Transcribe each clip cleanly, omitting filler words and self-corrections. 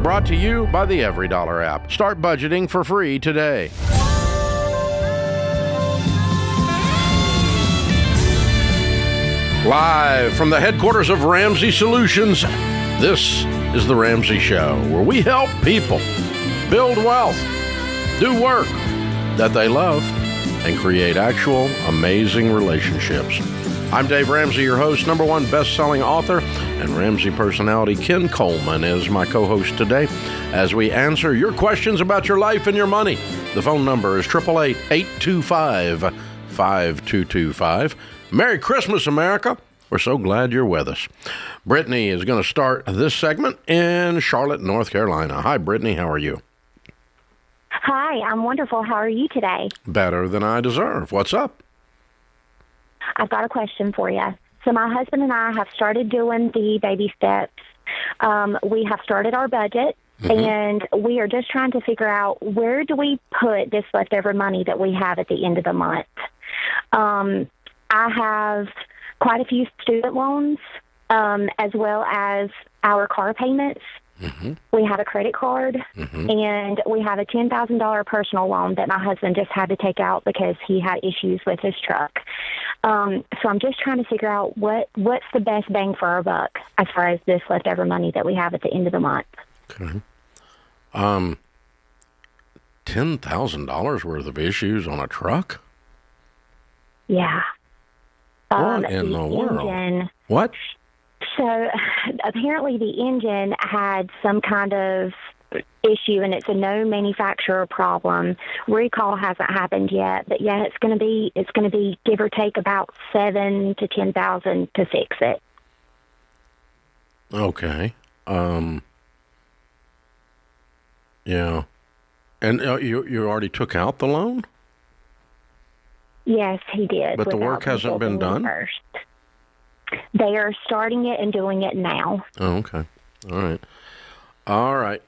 brought to you by the Every Dollar app. Start budgeting for free today. Live from the headquarters of Ramsey Solutions, this is The Ramsey Show, where we help people build wealth, do work that they love, and create actual amazing relationships. I'm Dave Ramsey, your host, #1 best-selling author, and Ramsey personality Ken Coleman is my co-host today as we answer your questions about your life and your money. The phone number is 888-825-5225. Merry Christmas, America. We're so glad you're with us. Brittany is going to start this segment in Charlotte, North Carolina. Hi, Brittany. How are you? Hi, I'm wonderful. How are you today? Better than I deserve. What's up? I've got a question for you. So my husband and I have started doing the baby steps. We have started our budget, and we are just trying to figure out where do we put this leftover money that we have at the end of the month. I have quite a few student loans, as well as our car payments. We have a credit card, and we have a $10,000 personal loan that my husband just had to take out because he had issues with his truck. So I'm just trying to figure out what's the best bang for our buck as far as this leftover money that we have at the end of the month. Okay. $10,000 worth of issues on a truck? Yeah. What in the world? What? So apparently the engine had some kind of issue, and it's a no manufacturer problem. Recall hasn't happened yet, but yeah, it's going to be give or take about $7,000 to $10,000 to fix it. Okay. Yeah. And you already took out the loan? Yes, he did. But the work hasn't been done? First. They are starting it and doing it now. Oh, okay. All right.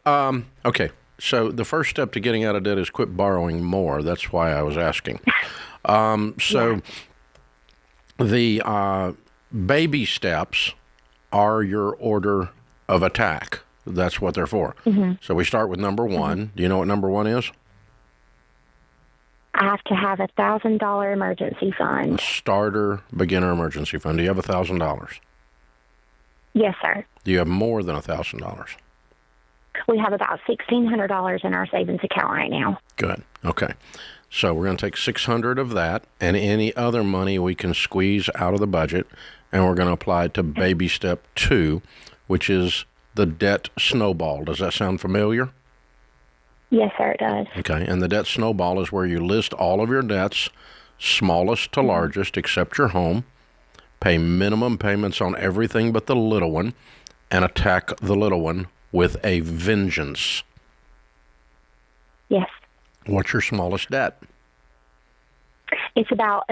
Okay. So the first step to getting out of debt is quit borrowing more. That's why I was asking. The baby steps are your order of attack. That's what they're for. So we start with number one. Do you know what number one is? I have to have $1,000 emergency fund. A starter beginner emergency fund. Do you have $1,000? Yes, sir. Do you have more than $1,000? We have about $1,600 in our savings account right now. Good. Okay. So we're going to take $600 of that and any other money we can squeeze out of the budget, and we're going to apply it to baby step 2, which is the debt snowball. Does that sound familiar? Yes, sir, it does. Okay, and the debt snowball is where you list all of your debts, smallest to largest, except your home, pay minimum payments on everything but the little one, and attack the little one with a vengeance. Yes. What's your smallest debt? It's about,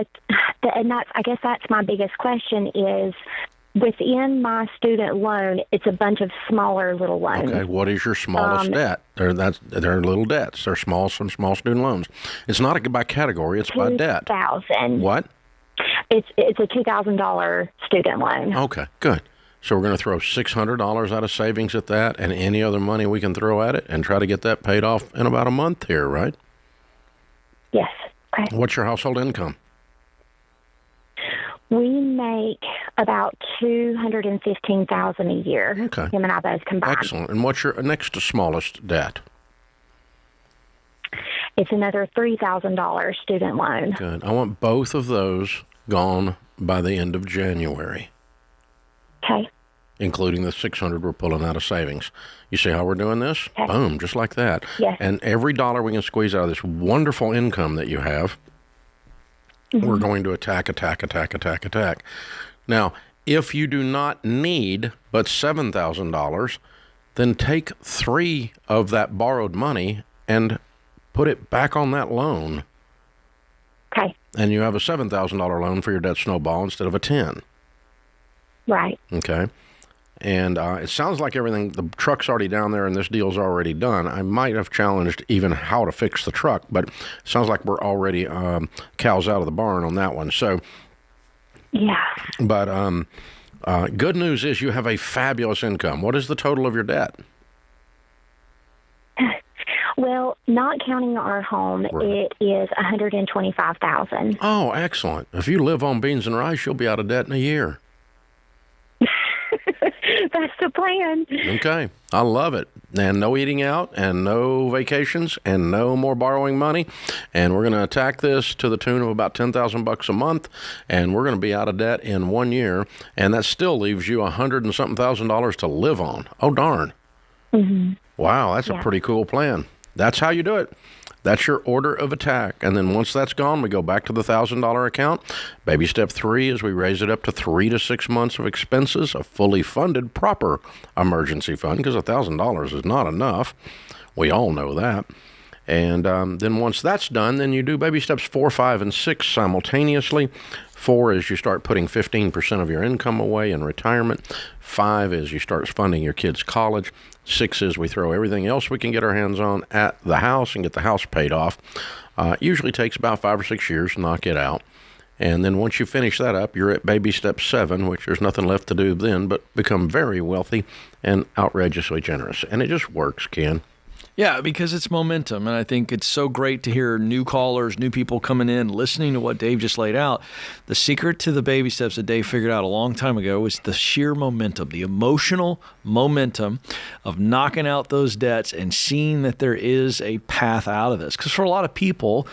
and I guess that's my biggest question is, within my student loan, it's a bunch of smaller little loans. Okay, what is your smallest debt? They're little debts. They're some small student loans. It's not by category, it's by debt. $2,000. What? It's a $2,000 student loan. Okay, good. So we're going to throw $600 out of savings at that and any other money we can throw at it and try to get that paid off in about a month here, right? Yes. Okay. What's your household income? We make about $215,000 a year. Okay. Him and I both combined. Excellent. And what's your next to smallest debt? It's another $3,000 student loan. Good. I want both of those gone by the end of January. Okay. Including the $600 we're pulling out of savings. You see how we're doing this? Okay. Boom, just like that. Yes. And every dollar we can squeeze out of this wonderful income that you have, we're going to attack. Now, if you do not need but $7,000, then take $3,000 of that borrowed money and put it back on that loan. Okay. And you have a $7,000 loan for your debt snowball instead of a $10,000. Right. Okay. And it sounds like everything, the truck's already down there and this deal's already done. I might have challenged even how to fix the truck, but it sounds like we're already cows out of the barn on that one. So, yeah. But good news is you have a fabulous income. What is the total of your debt? Well, not counting our home, Right. it is $125,000. Oh, excellent. If you live on beans and rice, you'll be out of debt in a year. That's the plan. Okay. I love it. And no eating out and no vacations and no more borrowing money. And we're going to attack this to the tune of about $10,000 a month. And we're going to be out of debt in 1 year. And that still leaves you $100 and something thousand to live on. Oh, darn. Mm-hmm. Wow. That's a pretty cool plan. That's how you do it. That's your order of attack. And then once that's gone, we go back to the $1,000 account. Baby step 3 is we raise it up to 3 to 6 months of expenses, a fully funded, proper emergency fund, because $1,000 is not enough. We all know that. And then once that's done, then you do baby steps 4, 5, and 6 simultaneously. 4 is you start putting 15% of your income away in retirement. 5 is you start funding your kids' college. 6 is we throw everything else we can get our hands on at the house and get the house paid off. Usually takes about 5 or 6 years to knock it out. And then once you finish that up, you're at baby step 7, which there's nothing left to do then but become very wealthy and outrageously generous. And it just works, Ken. Yeah, because it's momentum, and I think it's so great to hear new callers, new people coming in, listening to what Dave just laid out. The secret to the baby steps that Dave figured out a long time ago is the sheer momentum, the emotional momentum of knocking out those debts and seeing that there is a path out of this. Because for a lot of people,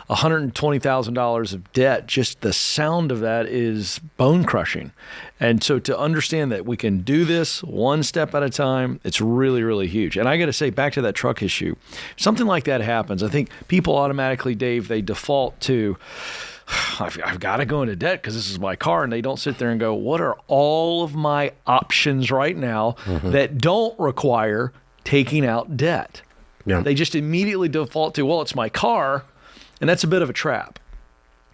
$120,000 of debt, just the sound of that is bone-crushing. And so to understand that we can do this one step at a time, it's really, really huge. And I got to say, back to that truck issue, something like that happens. I think people automatically, Dave, they default to, I've got to go into debt because this is my car. And they don't sit there and go, what are all of my options right now that don't require taking out debt? Yeah. They just immediately default to, well, it's my car. And that's a bit of a trap.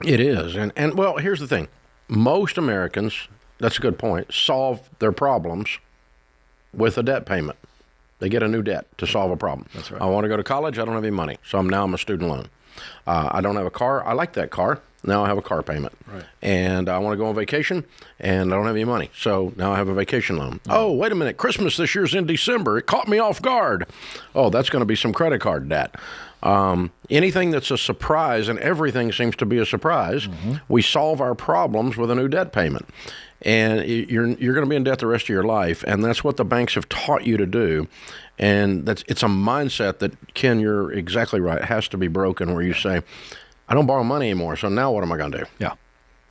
It is. And well, here's the thing. Most Americans, that's a good point, solve their problems with a debt payment. They get a new debt to solve a problem. That's right. I want to go to college. I don't have any money. So I'm a student loan. I don't have a car. I like that car. Now I have a car payment. Right. And I want to go on vacation, and I don't have any money. So now I have a vacation loan. Oh, wait a minute. Christmas this year's in December. It caught me off guard. Oh, that's going to be some credit card debt. Anything that's a surprise, and everything seems to be a surprise, we solve our problems with a new debt payment. And you're going to be in debt the rest of your life, and that's what the banks have taught you to do. And it's a mindset that, Ken, you're exactly right, it has to be broken, where you say, I don't borrow money anymore, so now what am I going to do? Yeah.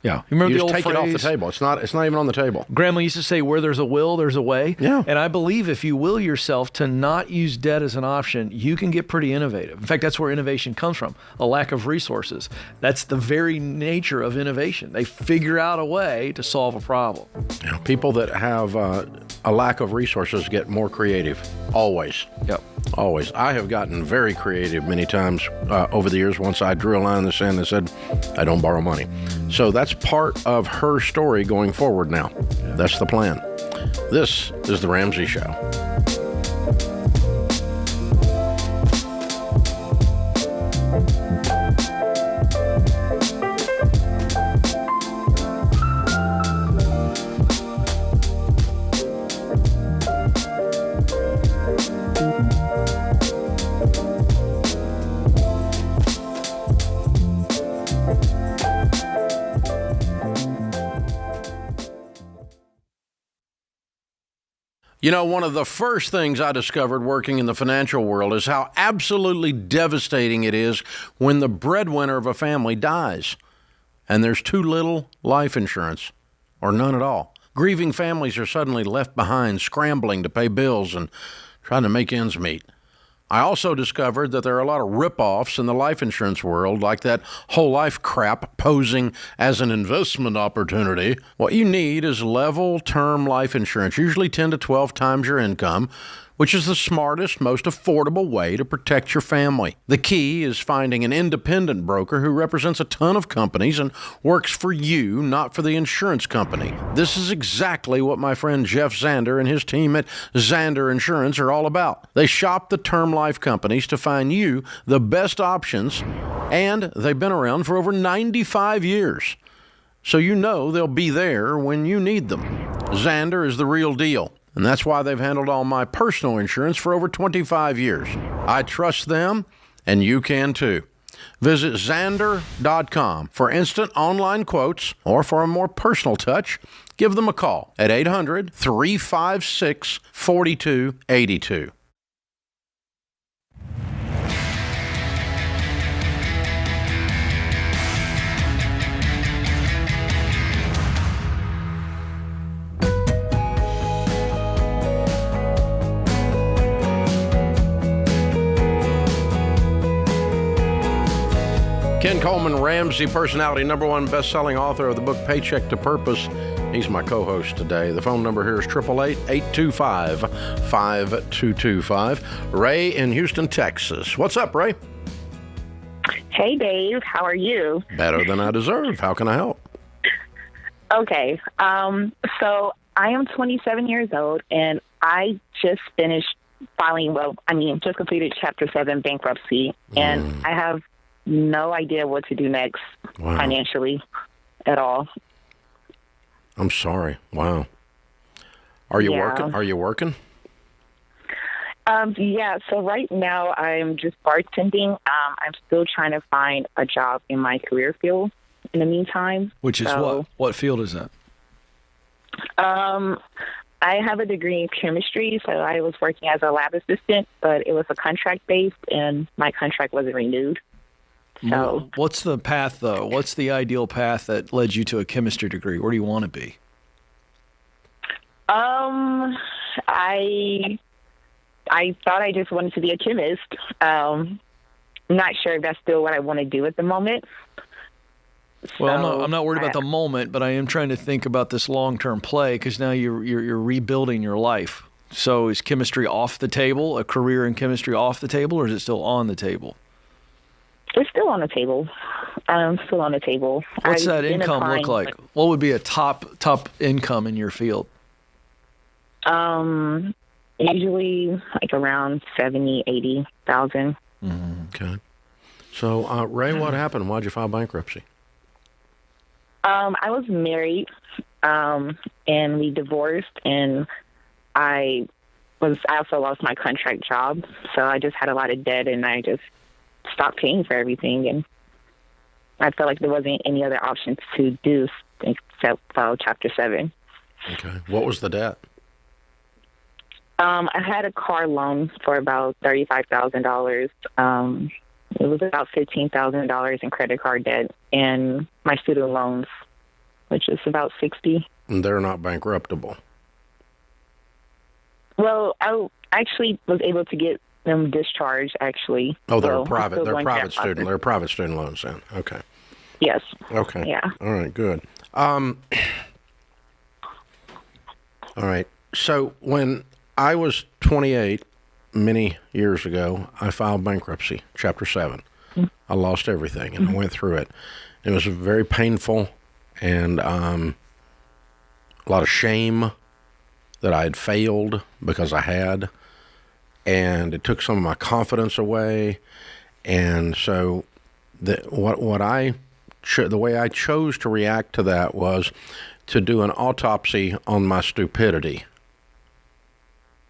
Yeah. You remember You the just old take phrase? it off the table. It's not even on the table. Grandma used to say, where there's a will, there's a way. Yeah. And I believe if you will yourself to not use debt as an option, you can get pretty innovative. In fact, that's where innovation comes from, a lack of resources. That's the very nature of innovation. They figure out a way to solve a problem. You know, people that have a lack of resources get more creative, always. Yep. Always. I have gotten very creative many times over the years once I drew a line in the sand and said, I don't borrow money. So that's part of her story going forward now. That's the plan. This is The Ramsey Show. You know, one of the first things I discovered working in the financial world is how absolutely devastating it is when the breadwinner of a family dies and there's too little life insurance or none at all. Grieving families are suddenly left behind, scrambling to pay bills and trying to make ends meet. I also discovered that there are a lot of rip-offs in the life insurance world, like that whole life crap posing as an investment opportunity. What you need is level term life insurance, usually 10 to 12 times your income, which is the smartest, most affordable way to protect your family. The key is finding an independent broker who represents a ton of companies and works for you, not for the insurance company. This is exactly what my friend Jeff Zander and his team at Zander Insurance are all about. They shop the term life companies to find you the best options, and they've been around for over 95 years. So you know they'll be there when you need them. Zander is the real deal. And that's why they've handled all my personal insurance for over 25 years. I trust them, and you can too. Visit Xander.com for instant online quotes, or for a more personal touch, give them a call at 800-356-4282. Ken Coleman, Ramsey personality, #1 best-selling author of the book Paycheck to Purpose. He's my co-host today. The phone number here is 888-825-5225. Ray in Houston, Texas. What's up, Ray? Hey, Dave. How are you? Better than I deserve. How can I help? Okay. So I am 27 years old, and I just finished just completed Chapter 7 bankruptcy, and I have no idea what to do next financially at all. I'm sorry. Wow. Are you working? Are you working? Yeah. So right now I'm just bartending. I'm still trying to find a job in my career field in the meantime. Which is what? What field is that? I have a degree in chemistry, so I was working as a lab assistant, but it was a contract based, and my contract wasn't renewed. So, what's the path, though? What's the ideal path that led you to a chemistry degree? Where do you want to be? I thought I just wanted to be a chemist. I'm not sure if that's still what I want to do at the moment. Well, I'm not worried about the moment, but I am trying to think about this long-term play, because now you're rebuilding your life. So is chemistry off the table, a career in chemistry off the table, or is it still on the table? It's still on the table. Still on the table. What's that income look like? What would be a top income in your field? Usually like around 70,000, 80,000. Okay. So, Ray, what happened? Why'd you file bankruptcy? I was married, and we divorced, and I also lost my contract job, so I just had a lot of debt, and I just stopped paying for everything, and I felt like there wasn't any other option to do except file Chapter 7. Okay. What was the debt? I had a car loan for about $35,000. It was about $15,000 in credit card debt, and my student loans, which is about $60,000. And they're not bankruptable. Well, I actually was able to get them discharged, actually. Oh, they're private. They're private student. They're private student loans then. Okay. Yes. Okay. Yeah. All right. Good. All right. So when I was 28, many years ago, I filed bankruptcy, Chapter 7. I lost everything, and I went through it. It was very painful, and a lot of shame that I had failed because I had, and it took some of my confidence away. And so the way I chose to react to that was to do an autopsy on my stupidity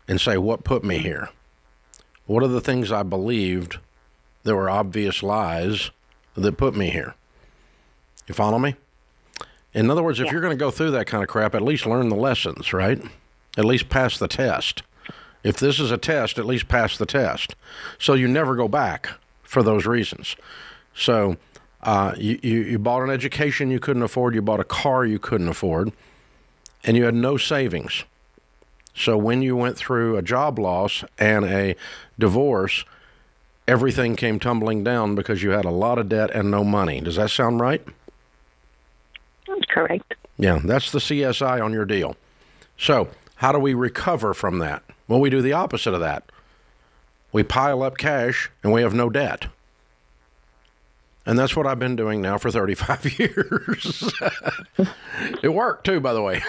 and say, what put me here? What are the things I believed that were obvious lies that put me here? You follow me? In other words, if you're going to go through that kind of crap, at least learn the lessons, right? At least pass the test. If this is a test, at least pass the test. So you never go back for those reasons. So you bought an education you couldn't afford, you bought a car you couldn't afford, and you had no savings. So when you went through a job loss and a divorce, everything came tumbling down because you had a lot of debt and no money. Does that sound right? That's correct. Yeah, that's the CSI on your deal. So how do we recover from that? Well, we do the opposite of that. We pile up cash and we have no debt. And that's what I've been doing now for 35 years. It worked, too, by the way.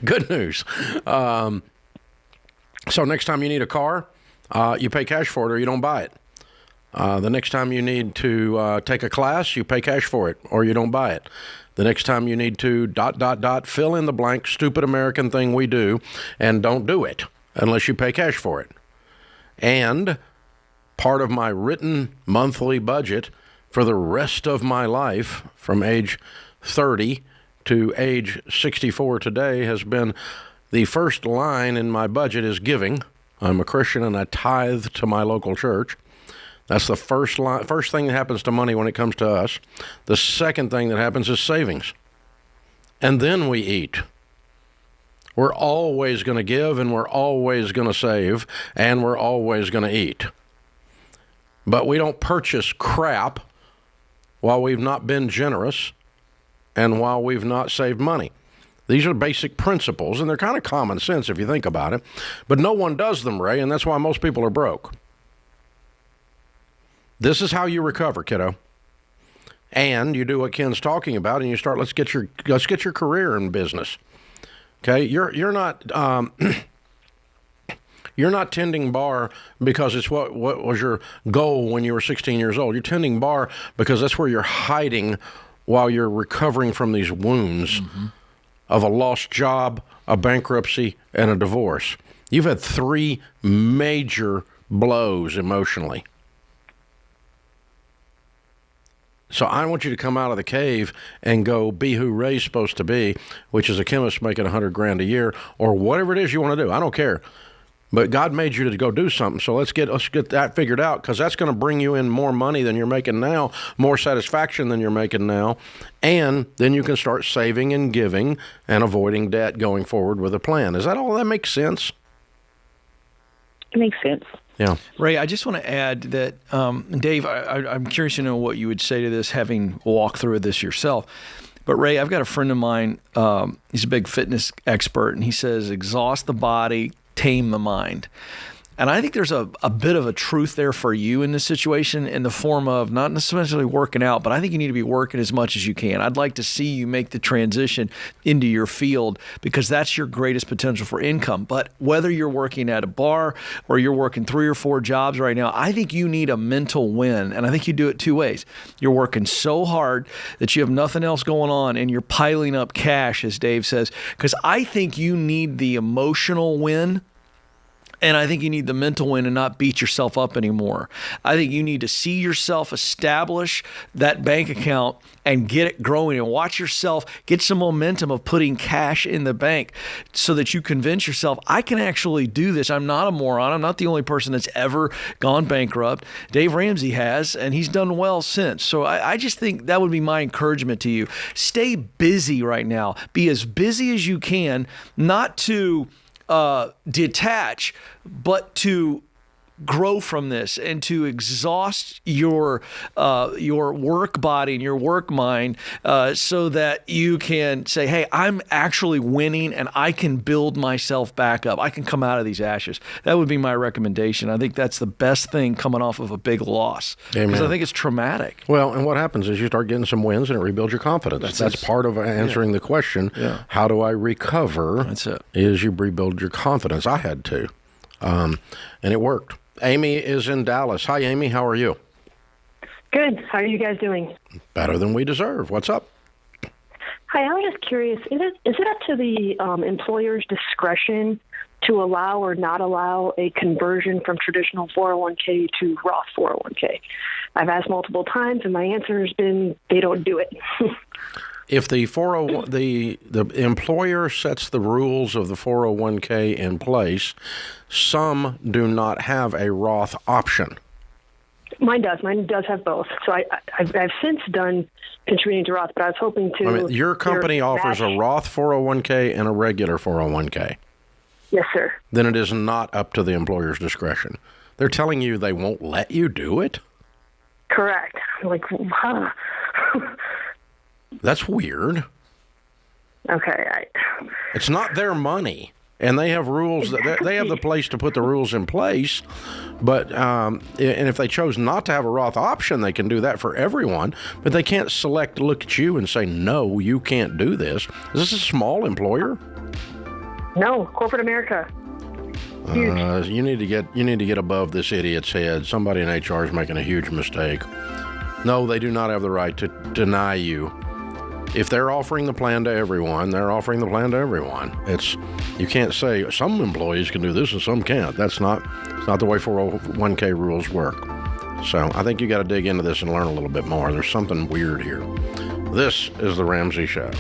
Good news. So next time you need a car, you pay cash for it or you don't buy it. The next time you need to take a class, you pay cash for it or you don't buy it. The next time you need to ... fill in the blank, stupid American thing we do, and don't do it unless you pay cash for it. And part of my written monthly budget for the rest of my life from age 30 to age 64 today has been the first line in my budget is giving. I'm a Christian and I tithe to my local church. That's the first thing that happens to money when it comes to us. The second thing that happens is savings. And then we eat. We're always going to give, and we're always going to save, and we're always going to eat. But we don't purchase crap while we've not been generous and while we've not saved money. These are basic principles, and they're kind of common sense if you think about it. But no one does them, Ray, and that's why most people are broke. This is how you recover, kiddo. And you do what Ken's talking about, and you start. Let's get your career in business. Okay, you're not you're not tending bar because it's what was your goal when you were 16 years old. You're tending bar because that's where you're hiding while you're recovering from these wounds of a lost job, a bankruptcy, and a divorce. You've had 3 major blows emotionally. So I want you to come out of the cave and go be who Ray's supposed to be, which is a chemist making $100,000 a year, or whatever it is you want to do. I don't care. But God made you to go do something. So let's get that figured out, because that's going to bring you in more money than you're making now, more satisfaction than you're making now. And then you can start saving and giving and avoiding debt going forward with a plan. Is that all that makes sense? It makes sense. Yeah. Ray, I just want to add that, Dave, I'm curious to know what you would say to this, having walked through this yourself. But Ray, I've got a friend of mine, he's a big fitness expert, and he says, exhaust the body, tame the mind. And I think there's a bit of a truth there for you in this situation, in the form of not necessarily working out, but I think you need to be working as much as you can. I'd like to see you make the transition into your field, because that's your greatest potential for income. But whether you're working at a bar or you're working 3 or 4 jobs right now, I think you need a mental win. And I think you do it 2 ways. You're working so hard that you have nothing else going on and you're piling up cash, as Dave says, because I think you need the emotional win. And I think you need the mental win and not beat yourself up anymore. I think you need to see yourself establish that bank account and get it growing, and watch yourself get some momentum of putting cash in the bank, so that you convince yourself, I can actually do this. I'm not a moron. I'm not the only person that's ever gone bankrupt. Dave Ramsey has, and he's done well since. So I just think that would be my encouragement to you. Stay busy right now. Be as busy as you can, not to detach, but to grow from this and to exhaust your work body and your work mind, so that you can say, hey, I'm actually winning and I can build myself back up. I can come out of these ashes. That would be my recommendation. I think that's the best thing coming off of a big loss, because I think it's traumatic. Well, and what happens is you start getting some wins and it rebuilds your confidence. That's part of answering the question, how do I recover? That's it. Is you rebuild your confidence. I had to, and it worked. Amy is in Dallas. Hi, Amy. How are you? Good. How are you guys doing? Better than we deserve. What's up? Hi, I was just curious, is it up to the employer's discretion to allow or not allow a conversion from traditional 401k to Roth 401k? I've asked multiple times, and my answer has been they don't do it. If the the employer sets the rules of the 401k in place, some do not have a Roth option. Mine does. Mine does have both. So I've since done contributing to Roth, but I was hoping to. I mean, your company offers a Roth 401k and a regular 401k. Yes, sir. Then it is not up to the employer's discretion. They're telling you they won't let you do it? Correct. I'm like, huh. That's weird. Okay. It's not their money, and they have rules. Exactly. They have the place to put the rules in place. But and if they chose not to have a Roth option, they can do that for everyone. But they can't look at you and say, no, you can't do this. Is this a small employer? No, corporate America. Huge. You need to get above this idiot's head. Somebody in HR is making a huge mistake. No, they do not have the right to deny you If they're offering the plan to everyone, they're offering the plan to everyone. You can't say some employees can do this and some can't. It's not the way 401k rules work. So I think you got to dig into this and learn a little bit more. There's something weird here. This is the Ramsey Show.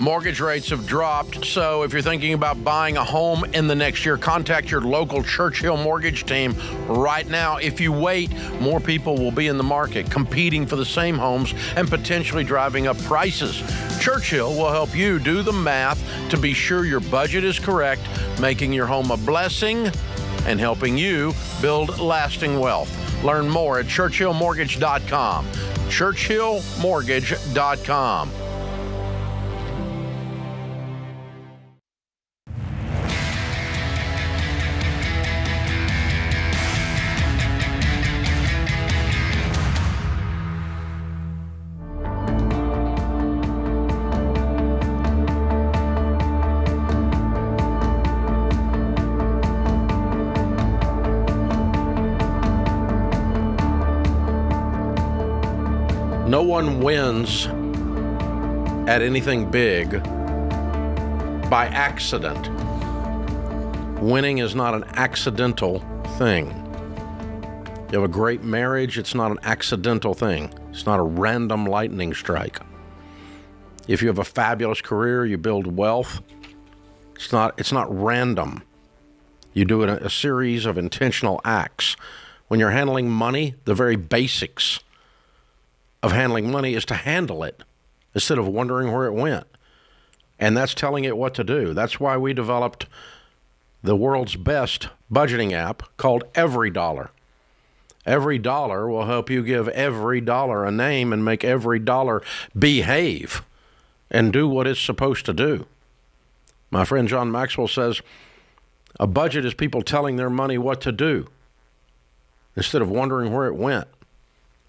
Mortgage rates have dropped, so if you're thinking about buying a home in the next year, contact your local Churchill mortgage team right now. If you wait, more people will be in the market competing for the same homes and potentially driving up prices. Churchill will help you do the math to be sure your budget is correct, making your home a blessing and helping you build lasting wealth. Learn more at churchillmortgage.com. churchillmortgage.com. No one wins at anything big by accident. Winning is not an accidental thing. You have a great marriage, it's not an accidental thing. It's not a random lightning strike. If you have a fabulous career, you build wealth, it's not random. You do a series of intentional acts. When you're handling money, the very basics of handling money is to handle it instead of wondering where it went. And that's telling it what to do. That's why we developed the world's best budgeting app called Every Dollar. Every Dollar will help you give every dollar a name and make every dollar behave and do what it's supposed to do. My friend John Maxwell says, a budget is people telling their money what to do instead of wondering where it went.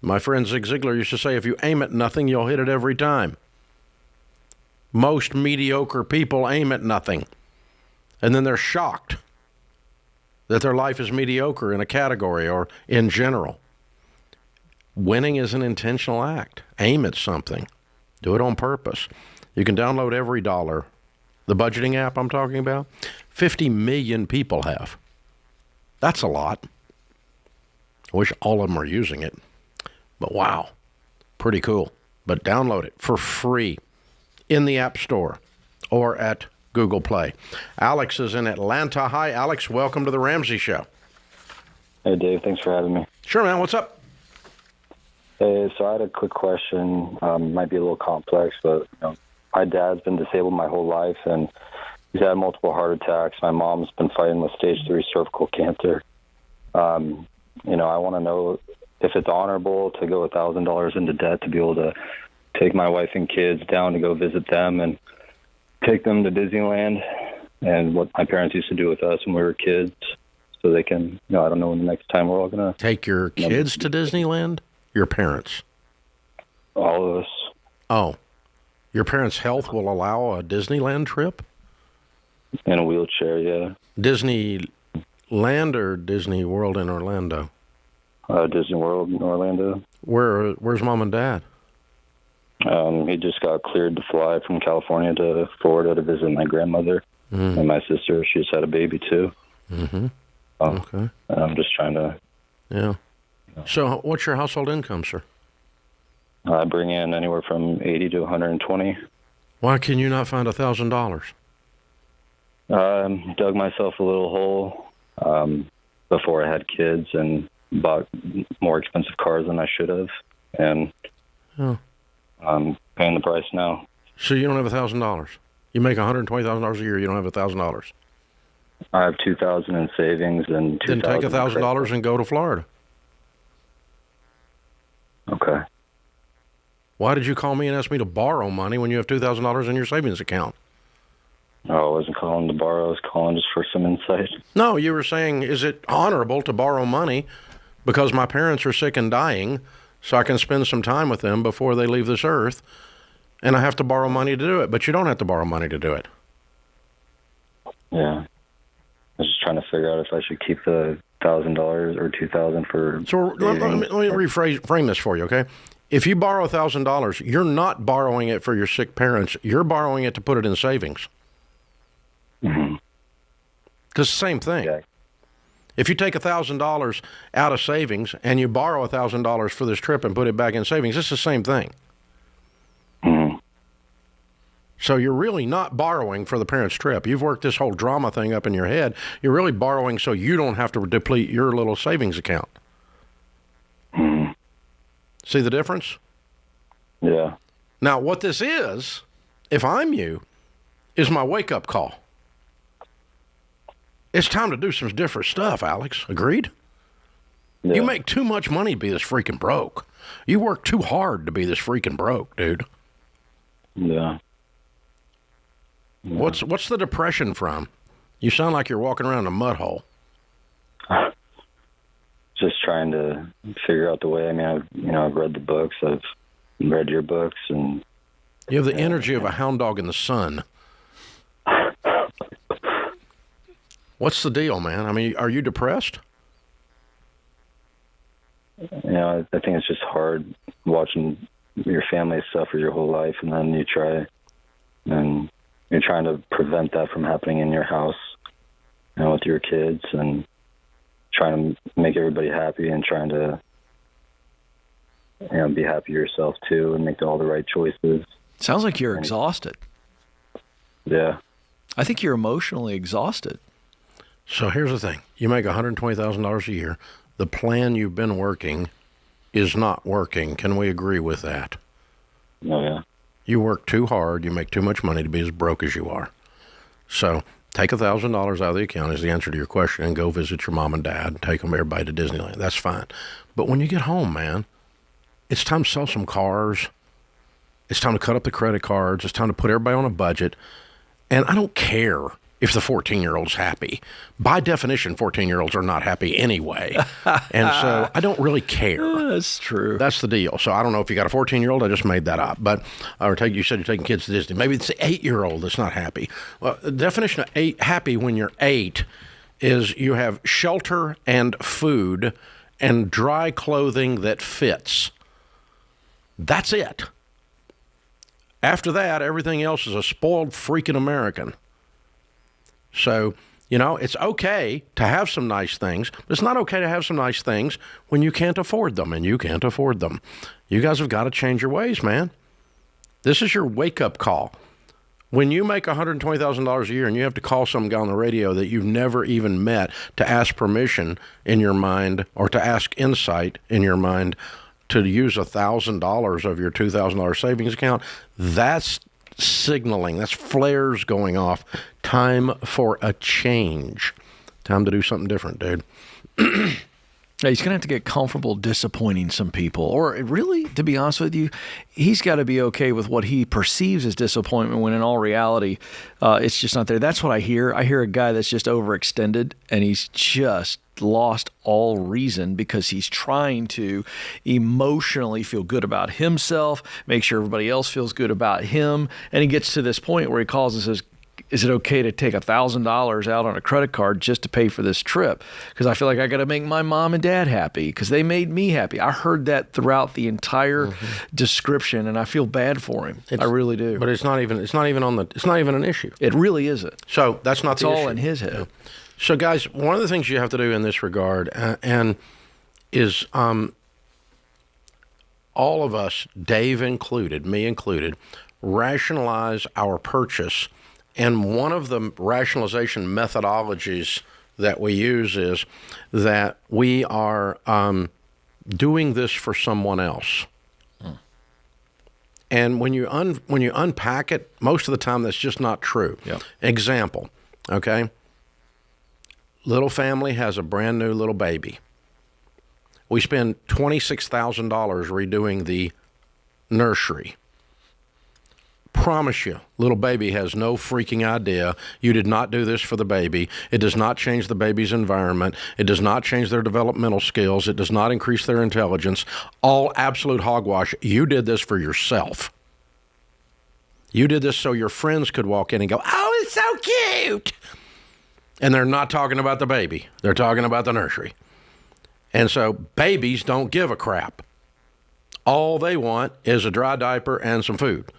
My friend Zig Ziglar used to say, if you aim at nothing, you'll hit it every time. Most mediocre people aim at nothing, and then they're shocked that their life is mediocre in a category or in general. Winning is an intentional act. Aim at something. Do it on purpose. You can download Every Dollar, the budgeting app I'm talking about. 50 million people have. That's a lot. I wish all of them are using it. But wow, pretty cool. But download it for free in the App Store or at Google Play. Alex is in Atlanta. Hi, Alex. Welcome to the Ramsey Show. Hey, Dave. Thanks for having me. Sure, man. What's up? Hey, so I had a quick question. Might be a little complex, but my dad's been disabled my whole life, and he's had multiple heart attacks. My mom's been fighting with stage 3 cervical cancer. I want to know if it's honorable to go $1,000 into debt to be able to take my wife and kids down to go visit them and take them to Disneyland, and what my parents used to do with us when we were kids, so they can, I don't know when the next time we're all going to... Take your kids to Disneyland? Your parents? All of us. Oh. Your parents' health will allow a Disneyland trip? In a wheelchair, yeah. Disneyland or Disney World in Orlando? Disney World in Orlando. Where's Mom and Dad? He just got cleared to fly from California to Florida to visit my grandmother and my sister. She just had a baby, too. Mm-hmm. Okay. I'm just trying to... Yeah. So what's your household income, sir? I bring in anywhere from 80 to 120. Why can you not find $1,000? Dug myself a little hole before I had kids and bought more expensive cars than I should have, and I'm paying the price now. So you don't have $1,000? You make $120,000 a year. You don't have $1,000. I have $2,000 in savings and $2,000. Then take $1,000 and go to Florida. Okay. Why did you call me and ask me to borrow money when you have $2,000 in your savings account? Oh, I wasn't calling to borrow. I was calling just for some insight. No, you were saying, is it honorable to borrow money because my parents are sick and dying so I can spend some time with them before they leave this earth, and I have to borrow money to do it. But you don't have to borrow money to do it. Yeah. I was just trying to figure out if I should keep the $1,000 or $2,000 for. So let me frame this for you, okay? If you borrow $1,000, you're not borrowing it for your sick parents. You're borrowing it to put it in savings. Mm-hmm. Because same thing. Yeah. If you take $1,000 out of savings and you borrow $1,000 for this trip and put it back in savings, it's the same thing. Mm-hmm. So you're really not borrowing for the parents' trip. You've worked this whole drama thing up in your head. You're really borrowing so you don't have to deplete your little savings account. Mm-hmm. See the difference? Yeah. Now, what this is, if I'm you, is my wake-up call. It's time to do some different stuff, Alex. Agreed? Yeah. You make too much money to be this freaking broke. You work too hard to be this freaking broke, dude. Yeah. What's the depression from? You sound like you're walking around a mud hole. Just trying to figure out the way. I mean, I've read the books. I've read your books, and You have the energy of a hound dog in the sun. What's the deal, man? I mean, are you depressed? I think it's just hard watching your family suffer your whole life, and then and you're trying to prevent that from happening in your house, with your kids, and trying to make everybody happy, and trying to, be happy yourself too, and make all the right choices. Sounds like you're exhausted. Yeah. I think you're emotionally exhausted. So here's the thing. You make $120,000 a year. The plan you've been working is not working. Can we agree with that? Oh, yeah. You work too hard. You make too much money to be as broke as you are. So take $1,000 out of the account is the answer to your question, and go visit your mom and dad. Take them everybody to Disneyland. That's fine. But when you get home, man, it's time to sell some cars. It's time to cut up the credit cards. It's time to put everybody on a budget. And I don't care if the 14-year-old's happy. By definition, 14-year-olds are not happy anyway. And so I don't really care. That's true. That's the deal. So I don't know if you got a 14-year-old. I just made that up. But you said you're taking kids to Disney. Maybe it's the 8-year-old that's not happy. Well, the definition of happy when you're 8 is you have shelter and food and dry clothing that fits. That's it. After that, everything else is a spoiled freaking American. So, it's okay to have some nice things, but it's not okay to have some nice things when you can't afford them, and you can't afford them. You guys have got to change your ways, man. This is your wake-up call. When you make $120,000 a year and you have to call some guy on the radio that you've never even met to ask permission in your mind or to ask insight in your mind to use $1,000 of your $2,000 savings account, that's signaling. That's flares going off. Time for a change. Time to do something different, dude. Yeah, he's going to have to get comfortable disappointing some people. Or really, to be honest with you, he's got to be okay with what he perceives as disappointment when in all reality, it's just not there. That's what I hear. I hear a guy that's just overextended and he's just lost all reason because he's trying to emotionally feel good about himself, make sure everybody else feels good about him. And he gets to this point where he calls and says, is it okay to take $1,000 out on a credit card just to pay for this trip? Because I feel like I got to make my mom and dad happy because they made me happy. I heard that throughout the entire description, and I feel bad for him. I really do. But it's not even an issue. It really isn't. So that's not It's the issue. all in his head. So guys, one of the things you have to do in this regard, is all of us, Dave included, me included, rationalize our purchase. And one of the rationalization methodologies that we use is that we are doing this for someone else. And when you unpack it, most of the time that's just not true. Yep. Example, okay? Little family has a brand new little baby. We spend $26,000 redoing the nursery. Promise you, little baby has no freaking idea. You did not do this for the baby. It does not change the baby's environment. It does not change their developmental skills. It does not increase their intelligence. All absolute hogwash. You did this for yourself. You did this so your friends could walk in and go, oh, it's so cute. And they're not talking about the baby. They're talking about the nursery. And so babies don't give a crap. All they want is a dry diaper and some food.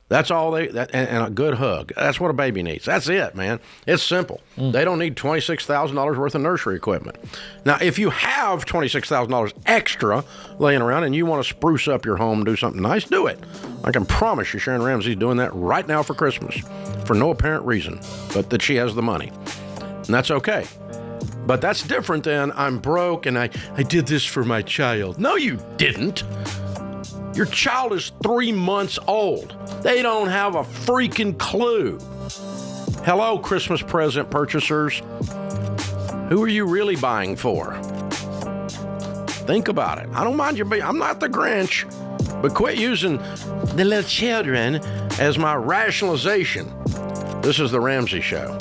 That's all and a good hug. That's what a baby needs. That's it, man. It's simple. They don't need $26,000 worth of nursery equipment. Now, if you have $26,000 extra laying around and you want to spruce up your home, do something nice, do it. I can promise you Sharon Ramsey's doing that right now for Christmas for no apparent reason, but that she has the money. And that's okay. But that's different than I'm broke and I did this for my child. No, you didn't. Your child is 3 months old. They don't have a freaking clue. Hello, Christmas present purchasers. Who are you really buying for? Think about it. I don't mind you being, I'm not the Grinch, but quit using the little children as my rationalization. This is the Ramsey Show.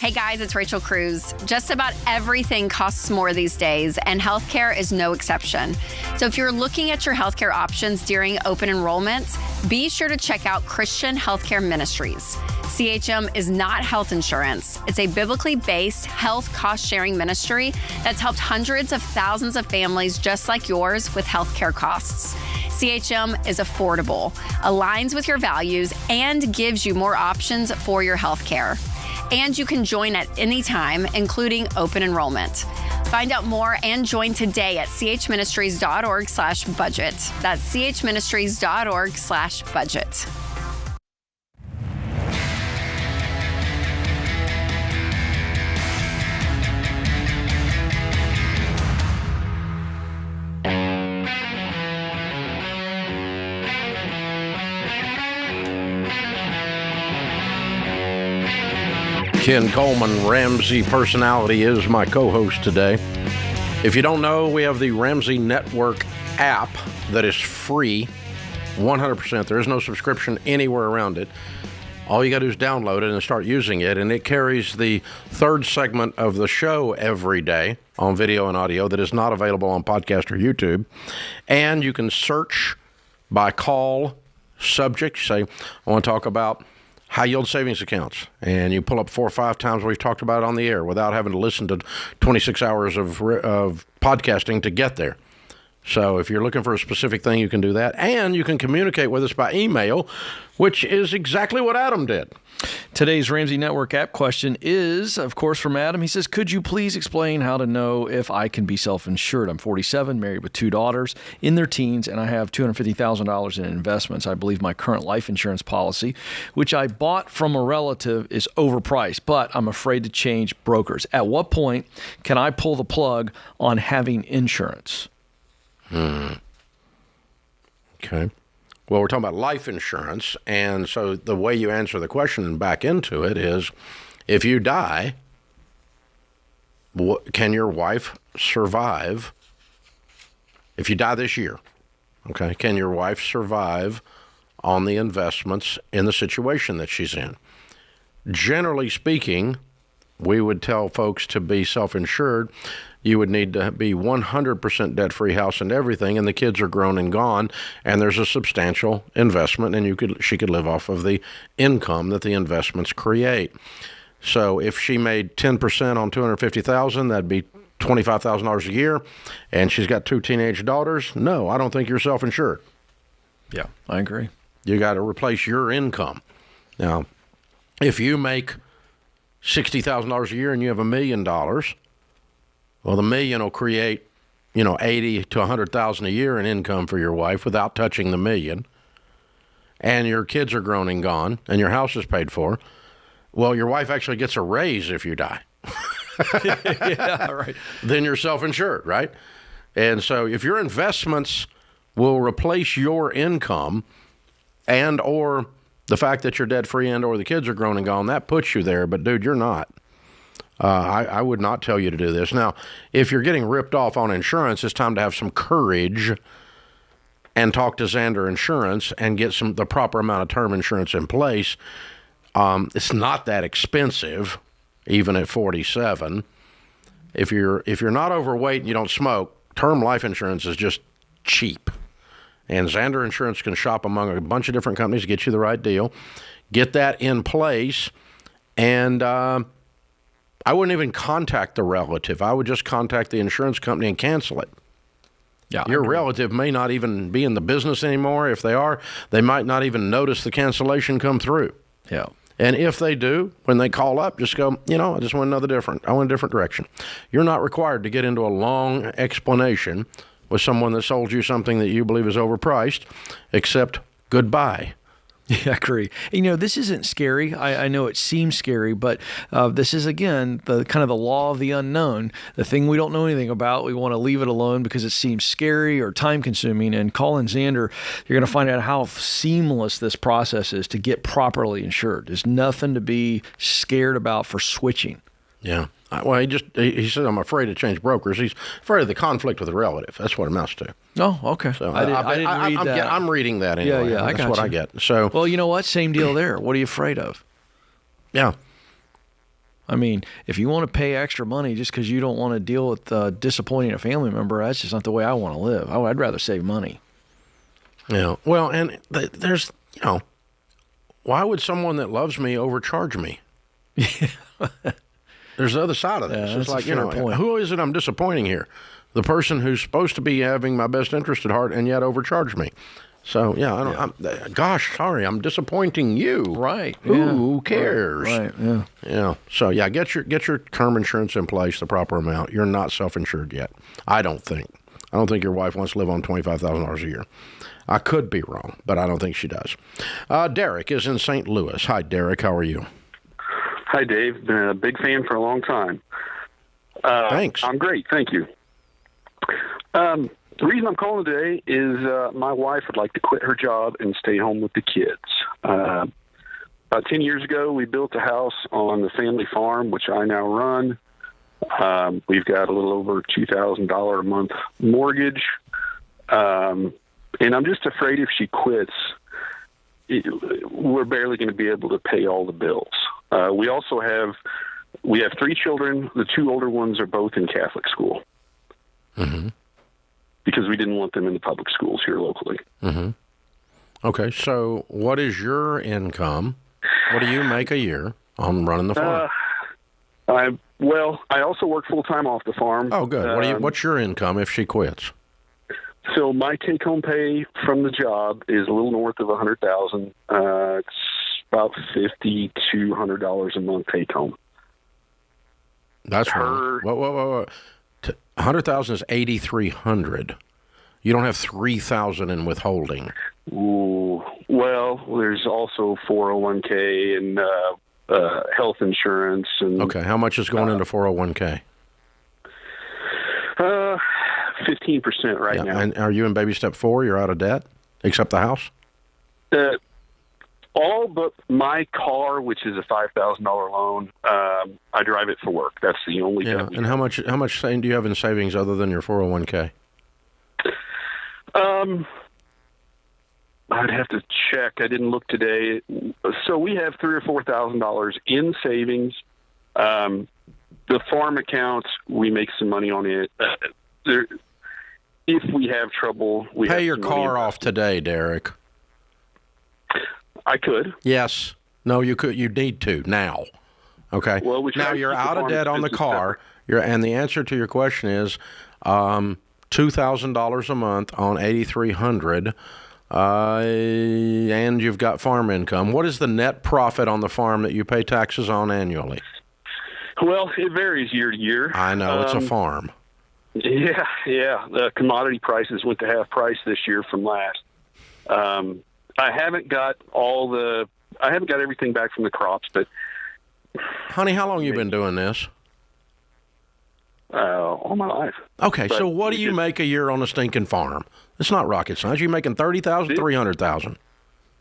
Hey guys, it's Rachel Cruz. Just about everything costs more these days, and healthcare is no exception. So if you're looking at your healthcare options during open enrollment, be sure to check out Christian Healthcare Ministries. CHM is not health insurance. It's a biblically based health cost-sharing ministry that's helped hundreds of thousands of families just like yours with healthcare costs. CHM is affordable, aligns with your values, and gives you more options for your healthcare. And you can join at any time, including open enrollment. Find out more and join today at chministries.org/budget. That's chministries.org/budget. Ken Coleman, Ramsey Personality, is my co-host today. If you don't know, we have the Ramsey Network app that is free, 100%. There is no subscription anywhere around it. All you got to do is download it and start using it, and it carries the third segment of the show every day on video and audio that is not available on podcast or YouTube. And you can search by call subject. Say, I want to talk about high yield savings accounts, and you pull up 4 or 5 times we've talked about it on the air without having to listen to 26 hours of podcasting to get there. So if you're looking for a specific thing, you can do that, and you can communicate with us by email, which is exactly what Adam did. Today's Ramsey Network app question is, of course, from Adam. He says, could you please explain how to know if I can be self-insured? I'm 47, married with 2 daughters in their teens, and I have $250,000 in investments. I believe my current life insurance policy, which I bought from a relative, is overpriced, but I'm afraid to change brokers. At what point can I pull the plug on having insurance? Okay. Well, we're talking about life insurance, and so the way you answer the question and back into it is, if you die, can your wife survive? If you die this year, okay, can your wife survive on the investments in the situation that she's in? Generally speaking, we would tell folks to be self-insured. You would need to be 100% debt-free, house and everything, and the kids are grown and gone, and there's a substantial investment, and she could live off of the income that the investments create. So if she made 10% on $250,000, that'd be $25,000 a year, and she's got 2 teenage daughters. No, I don't think you're self-insured. Yeah, I agree. You got to replace your income. Now, if you make $60,000 a year and you have $1 million, well, the million will create, $80,000 to $100,000 a year in income for your wife without touching the million. And your kids are grown and gone, and your house is paid for. Well, your wife actually gets a raise if you die. Yeah, right. Then you're self-insured, right? And so if your investments will replace your income and or The fact that you're debt-free and or the kids are grown and gone, that puts you there. But, dude, you're not. I would not tell you to do this. Now, if you're getting ripped off on insurance, it's time to have some courage and talk to Zander Insurance and get the proper amount of term insurance in place. It's not that expensive, even at 47. If you're not overweight and you don't smoke, term life insurance is just cheap. And Zander Insurance can shop among a bunch of different companies to get you the right deal. Get that in place, and I wouldn't even contact the relative. I would just contact the insurance company and cancel it. Yeah, your relative may not even be in the business anymore. If they are, they might not even notice the cancellation come through. Yeah. And if they do, when they call up, just go, I just want I went a different direction. You're not required to get into a long explanation with someone that sold you something that you believe is overpriced, except goodbye. Yeah, I agree. This isn't scary. I know it seems scary, but this is, again, the kind of the law of the unknown, the thing we don't know anything about. We want to leave it alone because it seems scary or time-consuming. And calling Zander, you're going to find out how seamless this process is to get properly insured. There's nothing to be scared about for switching. Yeah. Well, he said, I'm afraid to change brokers. He's afraid of the conflict with a relative. That's what it amounts to. Oh, okay. So I didn't read that. I'm reading that anyway. Yeah, That's what I get. So, well, you know what? Same deal there. What are you afraid of? Yeah. I mean, if you want to pay extra money just because you don't want to deal with disappointing a family member, that's just not the way I want to live. I'd rather save money. Yeah. Well, and there's, why would someone that loves me overcharge me? There's the other side of this. Yeah, it's like, point. Who is it I'm disappointing here? The person who's supposed to be having my best interest at heart and yet overcharged me. So, sorry, I'm disappointing you. Right. Who cares? Right. Yeah. Yeah. So, get your term insurance in place, the proper amount. You're not self-insured yet. I don't think your wife wants to live on $25,000 a year. I could be wrong, but I don't think she does. Derek is in St. Louis. Hi, Derek. How are you? Hi, Dave. Been a big fan for a long time. Thanks. I'm great. Thank you. The reason I'm calling today is my wife would like to quit her job and stay home with the kids. About 10 years ago, we built a house on the family farm, which I now run. We've got a little over $2,000 a month mortgage. And I'm just afraid if she quits, we're barely going to be able to pay all the bills. We have 3 children. The 2 older ones are both in Catholic school. Mm-hmm. Because we didn't want them in the public schools here locally. Mm-hmm. Okay, so what is your income? What do you make a year on running the farm? I also work full-time off the farm. Oh, good. What's your income if she quits? So my take-home pay from the job is a little north of $100,000. It's about $5,200 a month take-home. That's wrong. Whoa. 100,000 is 8,300. You don't have 3,000 in withholding. Ooh, well, there's also 401k and health insurance. And okay, how much is going into 401k? 15% right now. And are you in baby step 4? You're out of debt, except the house? All but my car, which is a $5,000 loan. I drive it for work. That's the only. Yeah. And how much do you have in savings other than your 401k? I'd have to check. I didn't look today. So we have $3,000 or $4,000 in savings. The farm account, we make some money on it. If we have trouble, we pay your car off today, Derek. I could. Yes. No, you could. You need to now. Okay. Well, now you're out of debt on the car. And the answer to your question is $2,000 a month on $8,300, and you've got farm income. What is the net profit on the farm that you pay taxes on annually? Well, it varies year to year. I know it's a farm. Yeah. The commodity prices went to half price this year from last. I haven't got everything back from the crops, but honey, how long you been doing this? All my life. Okay, so what do you make a year on a stinking farm? It's not rocket science. You're making $30,000, $300,000.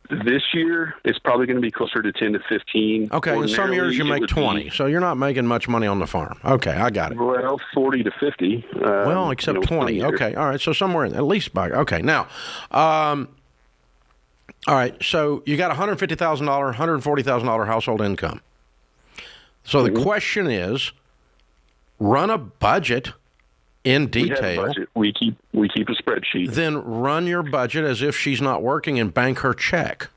This year, it's probably going to be closer to 10 to 15. Okay, in some years you Ordinarily, it make would 20, be, so you're not making much money on the farm. Okay, I got it. well, 40 to 50. Well, except 20. some years. Okay, all right, so somewhere in at least by. Okay, now, all right, so you got $150,000, $140,000 household income. So the question is, run a budget in detail. We have a budget. We keep a spreadsheet. Then run your budget as if she's not working and bank her check.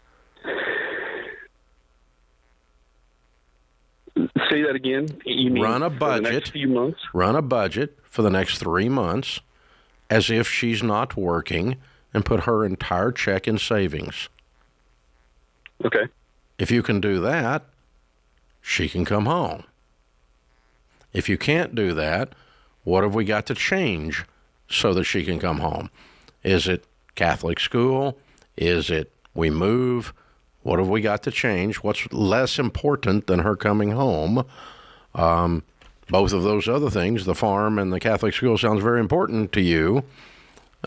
Say that again. You mean Run a for budget. the next few months? Run a budget for the next 3 months as if she's not working and put her entire check in savings. Okay. If you can do that, she can come home. If you can't do that, what have we got to change so that she can come home? Is it Catholic school? Is it we move? What have we got to change? What's less important than her coming home? Both of those other things, the farm and the Catholic school, sounds very important to you.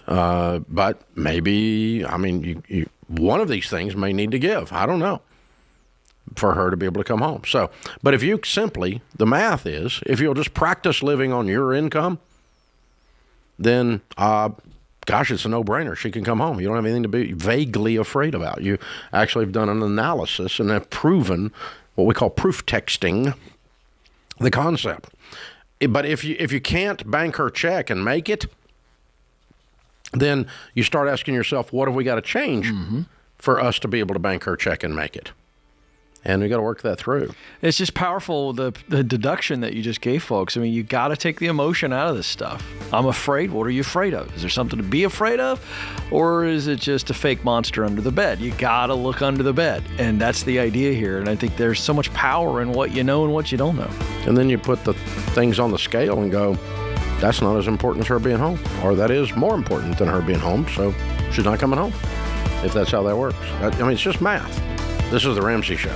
But maybe, I mean, one of these things may need to give. I don't know. For her to be able to come home. So, but if you simply, the math is, if you'll just practice living on your income, then, gosh, it's a no-brainer. She can come home. You don't have anything to be vaguely afraid about. You actually have done an analysis and have proven what we call proof texting the concept. But if you can't bank her check and make it, then you start asking yourself, what have we got to change for us to be able to bank her check and make it? And we got to work that through. It's just powerful, the deduction that you just gave folks. I mean, you got to take the emotion out of this stuff. I'm afraid. What are you afraid of? Is there something to be afraid of? Or is it just a fake monster under the bed? You got to look under the bed. And that's the idea here. And I think there's so much power in what you know and what you don't know. And then you put the things on the scale and go, that's not as important as her being home. Or that is more important than her being home. So she's not coming home, if that's how that works. I mean, it's just math. This is The Ramsey Show.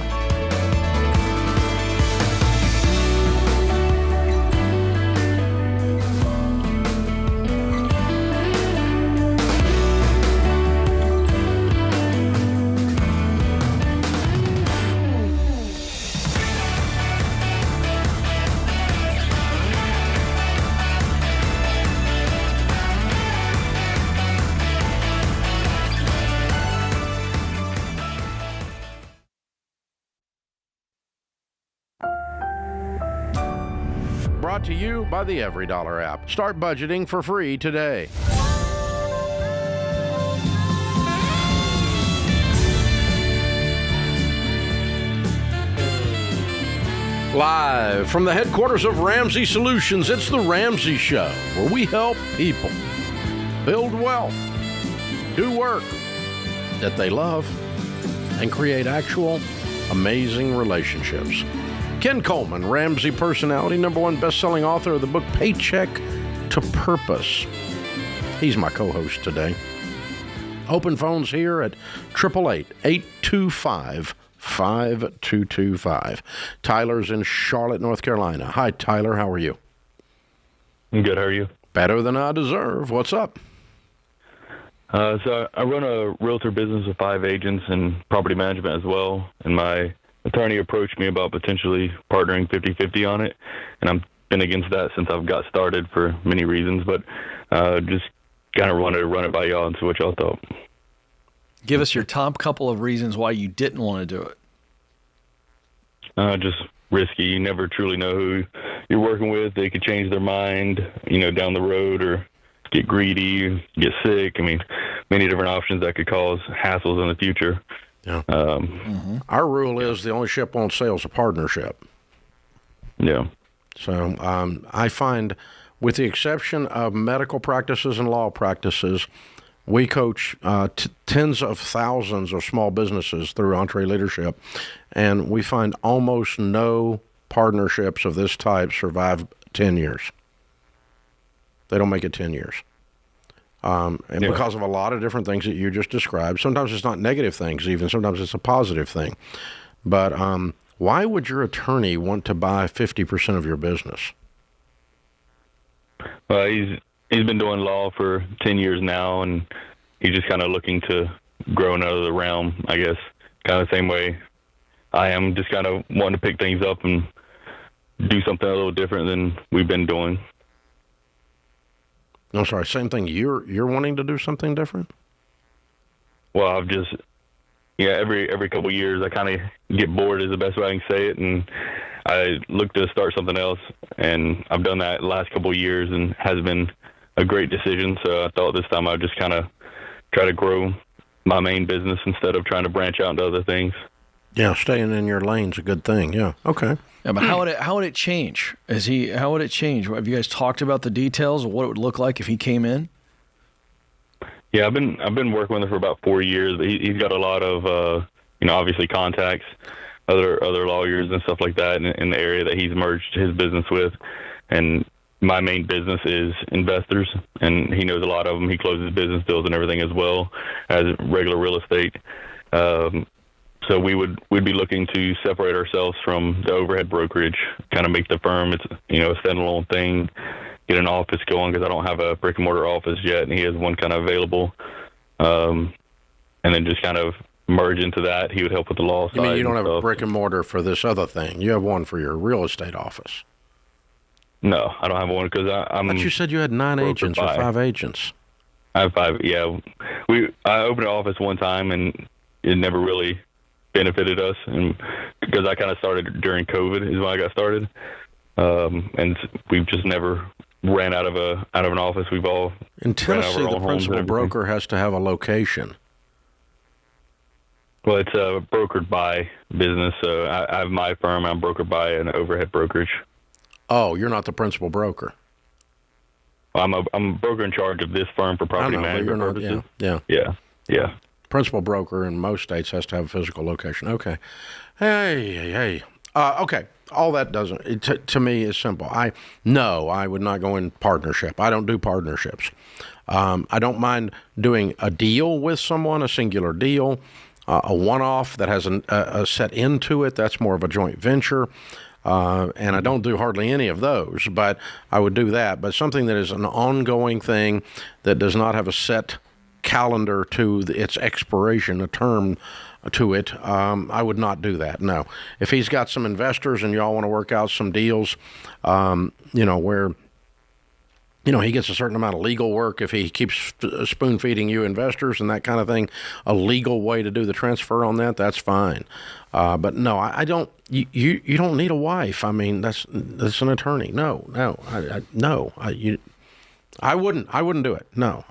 Brought to you by the EveryDollar app. Start budgeting for free today. Live from the headquarters of Ramsey Solutions, it's The Ramsey Show, where we help people build wealth, do work that they love, and create actual amazing relationships. Ken Coleman, Ramsey personality, #1 best-selling author of the book Paycheck to Purpose. He's my co-host today. Open phones here at 888-825-5225. Tyler's in Charlotte, North Carolina. Hi, Tyler. How are you? I'm good. How are you? Better than I deserve. What's up? So I run a realtor business with 5 agents and property management as well, and my attorney approached me about potentially partnering 50-50 on it, and I've been against that since I've got started for many reasons, but just kind of wanted to run it by y'all and see what y'all thought. Give us your top couple of reasons why you didn't want to do it. Just risky. You never truly know who you're working with. They could change their mind, down the road, or get greedy, get sick. I mean, many different options that could cause hassles in the future. Yeah. Our rule is the only ship won't sail is a partnership. Yeah. So I find, with the exception of medical practices and law practices, we coach tens of thousands of small businesses through EntreLeadership, and we find almost no partnerships of this type survive 10 years. They don't make it 10 years. Because of a lot of different things that you just described. Sometimes it's not negative things even. Sometimes it's a positive thing. But why would your attorney want to buy 50% of your business? He's been doing law for 10 years now, and he's just kind of looking to growing out of the realm, I guess. Kind of the same way I am, just kind of wanting to pick things up and do something a little different than we've been doing. I'm sorry, same thing. You're wanting to do something different? Well, I've just, every couple of years I kind of get bored is the best way I can say it, and I look to start something else, and I've done that the last couple of years and has been a great decision. So I thought this time I'd just kind of try to grow my main business instead of trying to branch out into other things. Yeah, staying in your lane's a good thing. Yeah, okay. Yeah, but how would it change? How would it change? Have you guys talked about the details of what it would look like if he came in? Yeah, I've been working with him for about 4 years. He's got a lot of obviously contacts, other lawyers and stuff like that in the area that he's merged his business with. And my main business is investors, and he knows a lot of them. He closes business deals and everything as well as regular real estate. So we'd be looking to separate ourselves from the overhead brokerage, kind of make the firm it's a standalone thing, get an office going, because I don't have a brick and mortar office yet, and he has one kind of available, and then just kind of merge into that. He would help with the law side. You mean you don't have a brick and mortar for this other thing? You have one for your real estate office? No, I don't have one because I'm. But you said you had 9 agents or 5 agents. I have 5. Yeah, I opened an office one time and it never really benefited us, and because I kind of started during COVID is when I got started, and we've just never ran out of an office. We've all in Tennessee. The principal broker has to have a location. Well, it's a brokered by business, so I have my firm. I'm brokered by an overhead brokerage. Oh, you're not the principal broker. I'm a broker in charge of this firm for property management purposes. Yeah. Principal broker in most states has to have a physical location. Okay. Hey. Okay. All that doesn't, to me, is simple. I would not go in partnership. I don't do partnerships. I don't mind doing a deal with someone, a singular deal, a one-off that has a set into it. That's more of a joint venture. And I don't do hardly any of those, but I would do that. But something that is an ongoing thing that does not have a set calendar to its expiration, a term to it, I would not do that. No. If he's got some investors and y'all want to work out some deals, where he gets a certain amount of legal work if he keeps spoon-feeding you investors and that kind of thing, a legal way to do the transfer on that's fine. But no, I don't. You don't need a wife. I mean, that's an attorney. No. I wouldn't do it. No,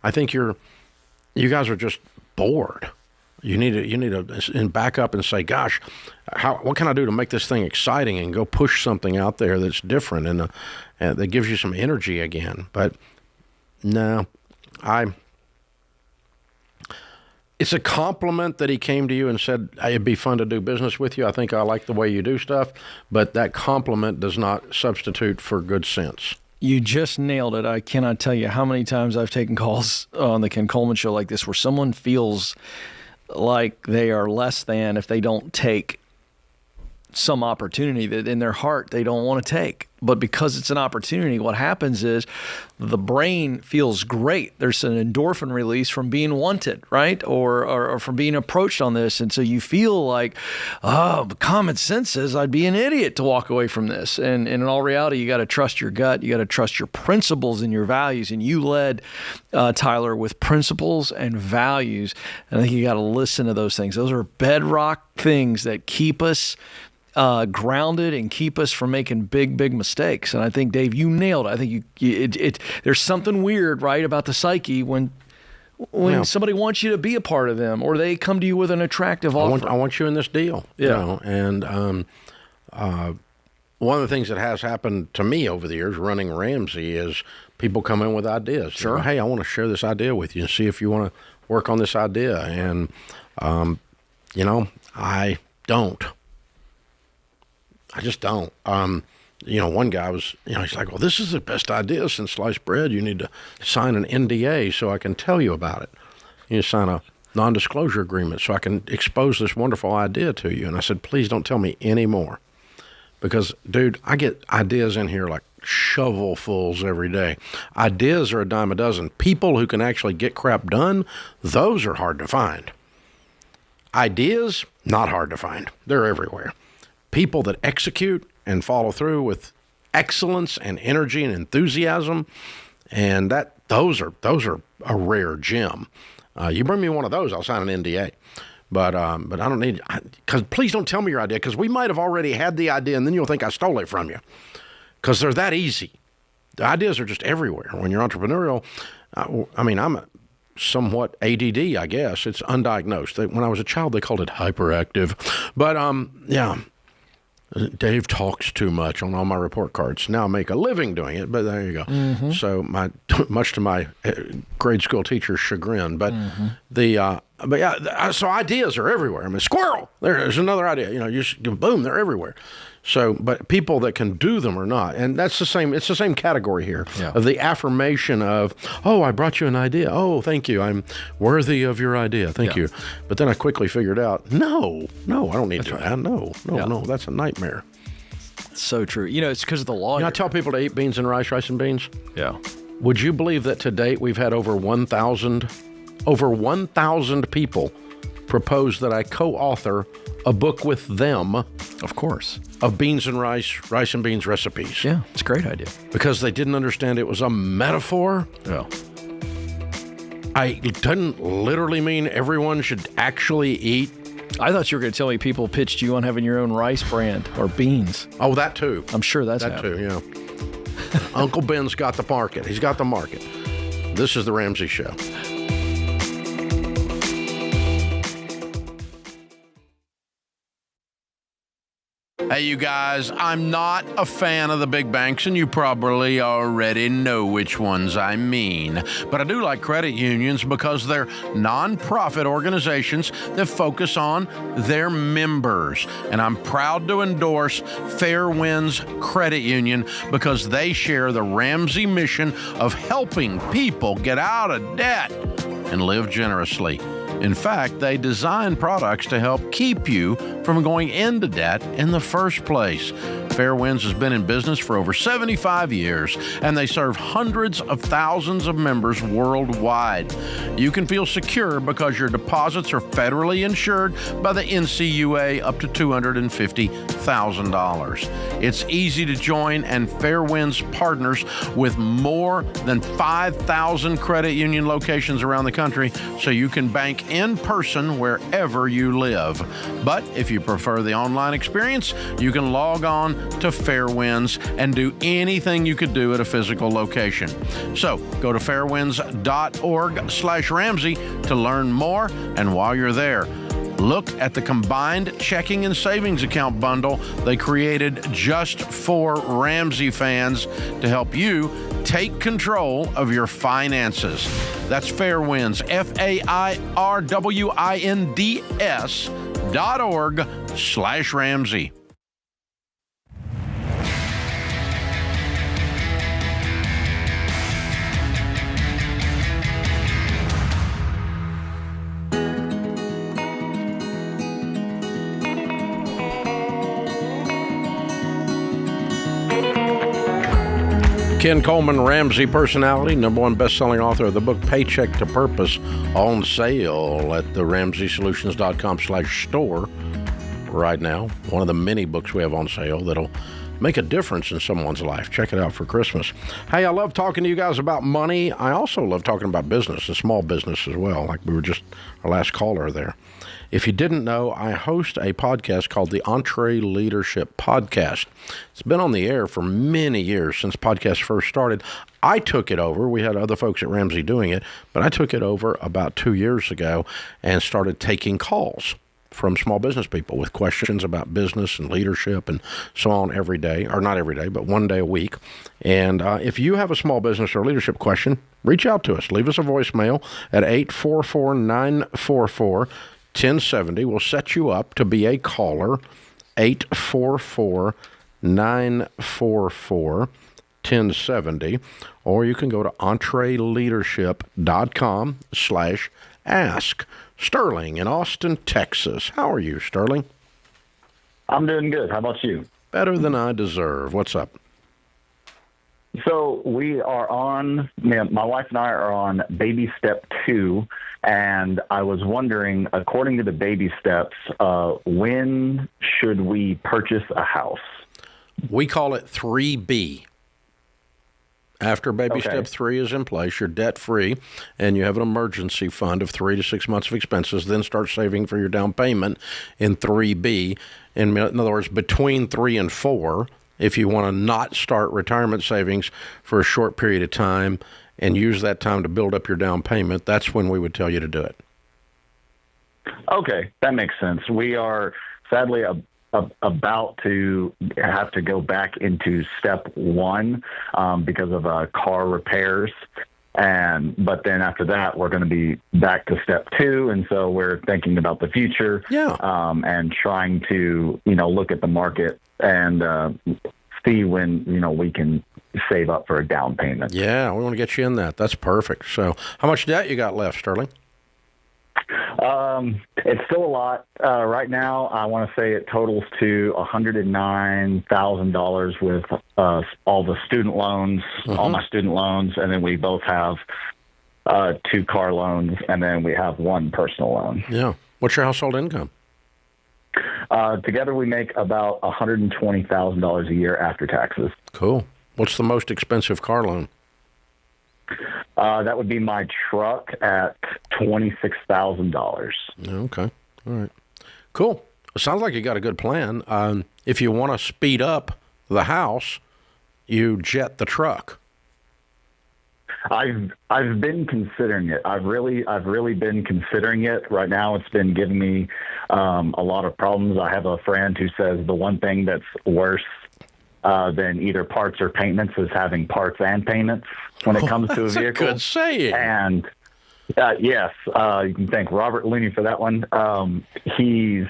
I think you guys are just bored. You need to back up and say, gosh, what can I do to make this thing exciting and go push something out there that's different and that gives you some energy again. But no, it's a compliment that he came to you and said, it'd be fun to do business with you. I think I like the way you do stuff, but that compliment does not substitute for good sense. You just nailed it. I cannot tell you how many times I've taken calls on the Ken Coleman Show like this where someone feels like they are less than if they don't take some opportunity that in their heart they don't want to take. But because it's an opportunity, what happens is the brain feels great. There's an endorphin release from being wanted, right? Or from being approached on this. And so you feel like, common sense says I'd be an idiot to walk away from this. And in all reality, you got to trust your gut. You got to trust your principles and your values. And you led, Tyler, with principles and values. And I think you got to listen to those things. Those are bedrock things that keep us grounded and keep us from making big mistakes. And I think, Dave, you nailed it. I think there's something weird, right, about the psyche when somebody wants you to be a part of them or they come to you with an attractive offer. I want you in this deal. Yeah. And one of the things that has happened to me over the years running Ramsey is people come in with ideas. Sure. Hey, I want to share this idea with you and see if you want to work on this idea. And, I don't. I just don't. One guy was, he's like, well, this is the best idea since sliced bread. You need to sign an NDA so I can tell you about it. You sign a non-disclosure agreement so I can expose this wonderful idea to you. And I said, please don't tell me any more Because, dude, I get ideas in here like shovelfuls every day. Ideas are a dime a dozen. People who can actually get crap done, those are hard to find. Ideas, not hard to find. They're everywhere. People that execute and follow through with excellence and energy and enthusiasm, and those are a rare gem. You bring me one of those, I'll sign an NDA. But I don't need, because please don't tell me your idea, because we might have already had the idea and then you'll think I stole it from you, because they're that easy. The ideas are just everywhere. When you're entrepreneurial, I'm somewhat ADD, I guess. It's undiagnosed. When I was a child, they called it hyperactive. But, yeah, Dave talks too much on all my report cards. Now I make a living doing it, but there you go. Mm-hmm. So much to my grade school teacher's chagrin. But so ideas are everywhere. I mean, squirrel, there's another idea. Boom, they're everywhere. So, but people that can do them or not, and that's the same. It's the same category here of the affirmation of, oh, I brought you an idea. Oh, thank you. I'm worthy of your idea. Thank you. But then I quickly figured out, no, I don't need to do that. No, that's a nightmare. So true. It's because of the law. I tell people to eat beans and rice and beans. Yeah. Would you believe that to date we've had over 1,000 people propose that I co-author a book with them, of course, of beans and rice and beans recipes. Yeah, it's a great idea. Because they didn't understand it was a metaphor. Yeah. It doesn't literally mean everyone should actually eat. I thought you were going to tell me people pitched you on having your own rice brand or beans. Oh, that too. I'm sure that's that too, yeah. Uncle Ben's got the market. He's got the market. This is the Ramsey Show. Hey, you guys, I'm not a fan of the big banks, and you probably already know which ones I mean. But I do like credit unions because they're nonprofit organizations that focus on their members. And I'm proud to endorse Fair Winds Credit Union because they share the Ramsey mission of helping people get out of debt and live generously. In fact, they design products to help keep you from going into debt in the first place. Fair Winds has been in business for over 75 years, and they serve hundreds of thousands of members worldwide. You can feel secure because your deposits are federally insured by the NCUA up to $250,000. It's easy to join, and Fair Winds partners with more than 5,000 credit union locations around the country, so you can bank in person wherever you live. But if you prefer the online experience, you can log on to Fairwinds and do anything you could do at a physical location. So go to fairwinds.org/Ramsey to learn more. And while you're there, look at the combined checking and savings account bundle they created just for Ramsey fans to help you take control of your finances. That's Fairwinds, FAIRWINDS.org/Ramsey. Ken Coleman, Ramsey personality, #1 best-selling author of the book Paycheck to Purpose, on sale at the RamseySolutions.com/store right now. One of the many books we have on sale that'll make a difference in someone's life. Check it out for Christmas. Hey, I love talking to you guys about money. I also love talking about business and small business as well, like we were just our last caller there. If you didn't know, I host a podcast called the Entree Leadership Podcast. It's been on the air for many years since podcasts first started. I took it over. We had other folks at Ramsey doing it, but I took it over about 2 years ago and started taking calls from small business people with questions about business and leadership and so on every day, or not every day, but one day a week. And if you have a small business or leadership question, reach out to us. Leave us a voicemail at 844-944-1070. We'll set you up to be a caller, 844-944-1070, or you can go to entreleadership.com/ask. Sterling in Austin, Texas. How are you, Sterling? I'm doing good. How about you? better than I deserve. What's up? So my wife and I are on baby step 2, and I was wondering, according to the baby steps, when should we purchase a house? We call it 3B. After baby step 3 is in place, you're debt-free, and you have an emergency fund of 3 to 6 months of expenses, then start saving for your down payment in 3B. In other words, between 3 and 4, if you want to not start retirement savings for a short period of time and use that time to build up your down payment, that's when we would tell you to do it. Okay, that makes sense. We are sadly about to have to go back into step 1 because of car repairs. But then after that, we're going to be back to step 2. And so we're thinking about the future and trying to, look at the market and see when, we can save up for a down payment. Yeah, we want to get you in that. That's perfect. So how much debt you got left, Sterling? It's still a lot. Right now, I want to say it totals to $109,000 with all the student loans, all my student loans, and then we both have 2 car loans, and then we have 1 personal loan. Yeah. What's your household income? Together, we make about $120,000 a year after taxes. Cool. What's the most expensive car loan? That would be my truck at $26,000. Okay. All right. Cool. It sounds like you got a good plan. If you want to speed up the house, you jet the truck. I've been considering it. I've really been considering it. Right now, it's been giving me a lot of problems. I have a friend who says the one thing that's worse than either parts or payments is having parts and payments when it comes to a vehicle. Good saying. And yes, you can thank Robert Looney for that one. He's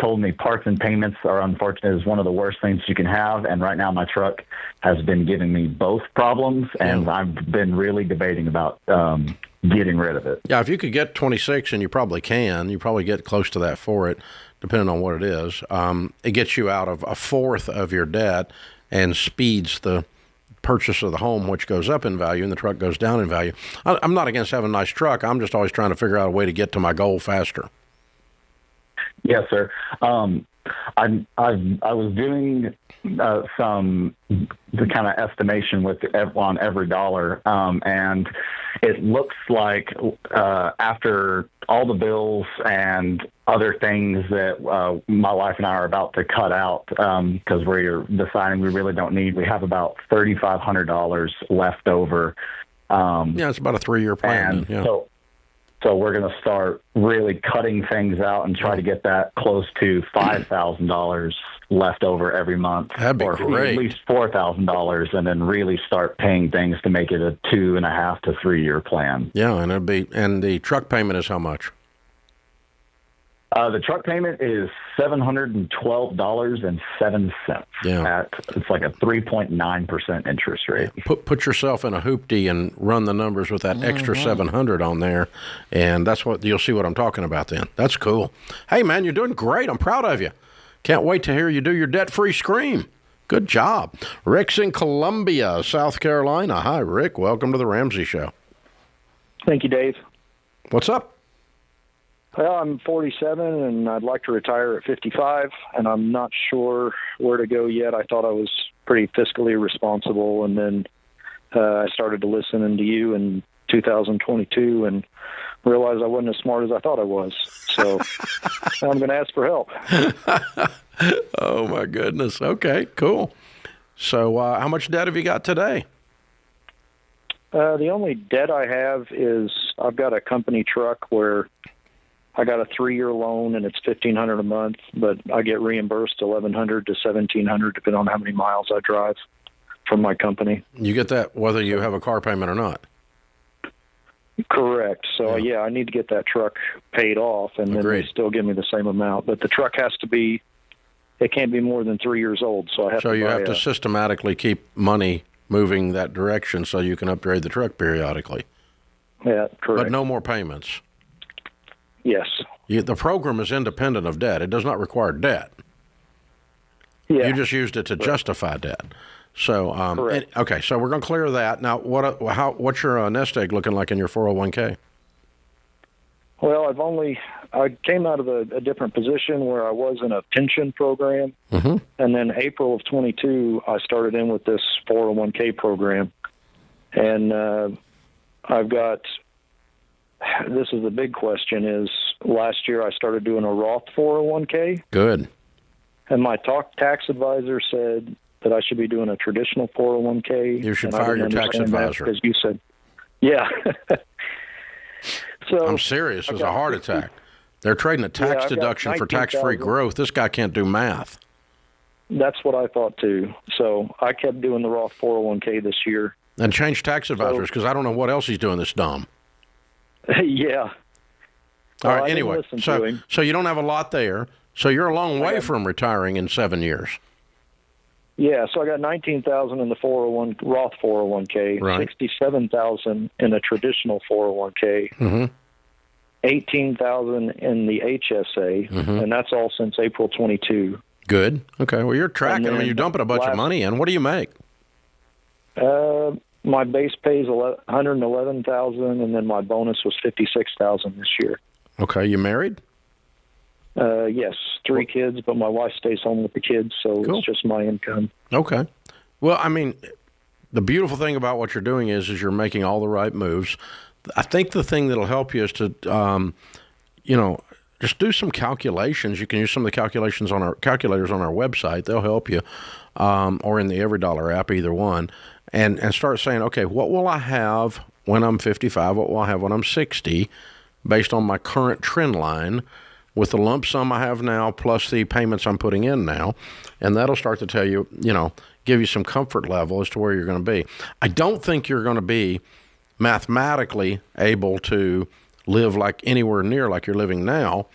told me parts and payments are unfortunately is one of the worst things you can have. And right now my truck has been giving me both problems, and I've been really debating about getting rid of it. Yeah, if you could get 26, and you probably can, you probably get close to that for it, depending on what it is. It gets you out of a fourth of your debt and speeds the purchase of the home, which goes up in value, and the truck goes down in value. I'm not against having a nice truck. I'm just always trying to figure out a way to get to my goal faster. Yes, sir. I was doing some the kind of estimation on every dollar, and it looks like after all the bills and other things that my wife and I are about to cut out because we're deciding we really don't need, we have about $3,500 left over. Yeah, it's about a 3-year plan. And so we're going to start really cutting things out and try to get that close to $5,000 left over every month. That'd be great. At least $4,000, and then really start paying things to make it a 2.5 to 3 year plan. Yeah, and the truck payment is how much? The truck payment is $712.07. Yeah, it's like a 3.9% interest rate. Put yourself in a hoopty and run the numbers with that extra 700 on there, and that's what you'll see what I'm talking about. Then that's cool. Hey man, you're doing great. I'm proud of you. Can't wait to hear you do your debt-free scream. Good job. Rick's in Columbia, South Carolina. Hi, Rick. Welcome to the Ramsey Show. Thank you, Dave. What's up? Well, I'm 47, and I'd like to retire at 55, and I'm not sure where to go yet. I thought I was pretty fiscally responsible, and then I started to listen to you in 2022 and realized I wasn't as smart as I thought I was. So I'm going to ask for help. Oh, my goodness. Okay, cool. So how much debt have you got today? The only debt I have is I've got a company truck where I got a 3-year loan, and it's $1,500 a month, but I get reimbursed $1,100 to $1,700 depending on how many miles I drive from my company. You get that whether you have a car payment or not? Correct. So, yeah, I need to get that truck paid off, and then they still give me the same amount. But the truck has to be, it can't be more than 3 years old. So I have to you have to systematically keep money moving that direction so you can upgrade the truck periodically. Yeah, correct. But no more payments. Yes. The program is independent of debt. It does not require debt. Yeah. You just used it to justify debt. So, Correct. okay, so we're going to clear that. Now, what's your nest egg looking like in your 401k? Well, I came out of a different position where I was in a pension program, and then April of 22, I started in with this 401k program, and I've got. This is the big question: is last year I started doing a Roth 401k. Good. And my tax advisor said that I should be doing a traditional 401k. You should and I fire didn't your tax understand that advisor. because you said, yeah. So I'm serious. It's a heart attack. They're trading a tax I've got deduction for tax-free 19,000. growth. This guy can't do math. That's what I thought too. So I kept doing the Roth 401k this year. And change tax advisors because I don't know what else he's doing that's dumb. Yeah. All I right. didn't Anyway, listen to him. so you don't have a lot there. So you're a long way from retiring in 7 years. Yeah, so I got 19,000 in the Roth 401k, Right. 67,000 in a traditional 401k, 18,000 in the HSA, and that's all since April 22. Good. Okay. Well, you're tracking. I mean, you're dumping a bunch of money in. What do you make? My base pay is 111,000, and then my bonus was 56,000 this year. Okay. You married? Yes, 3 kids, but my wife stays home with the kids, so Cool. it's just my income. Okay. Well, I mean, the beautiful thing about what you're doing is you're making all the right moves. I think the thing that'll help you is to, just do some calculations. You can use some of the calculators on our website. They'll help you, or in the EveryDollar app, either one, and start saying, okay, what will I have when I'm 55? What will I have when I'm 60, based on my current trend line, with the lump sum I have now plus the payments I'm putting in now, and that'll start to tell you, give you some comfort level as to where you're going to be. I don't think you're going to be mathematically able to live like anywhere near like you're living now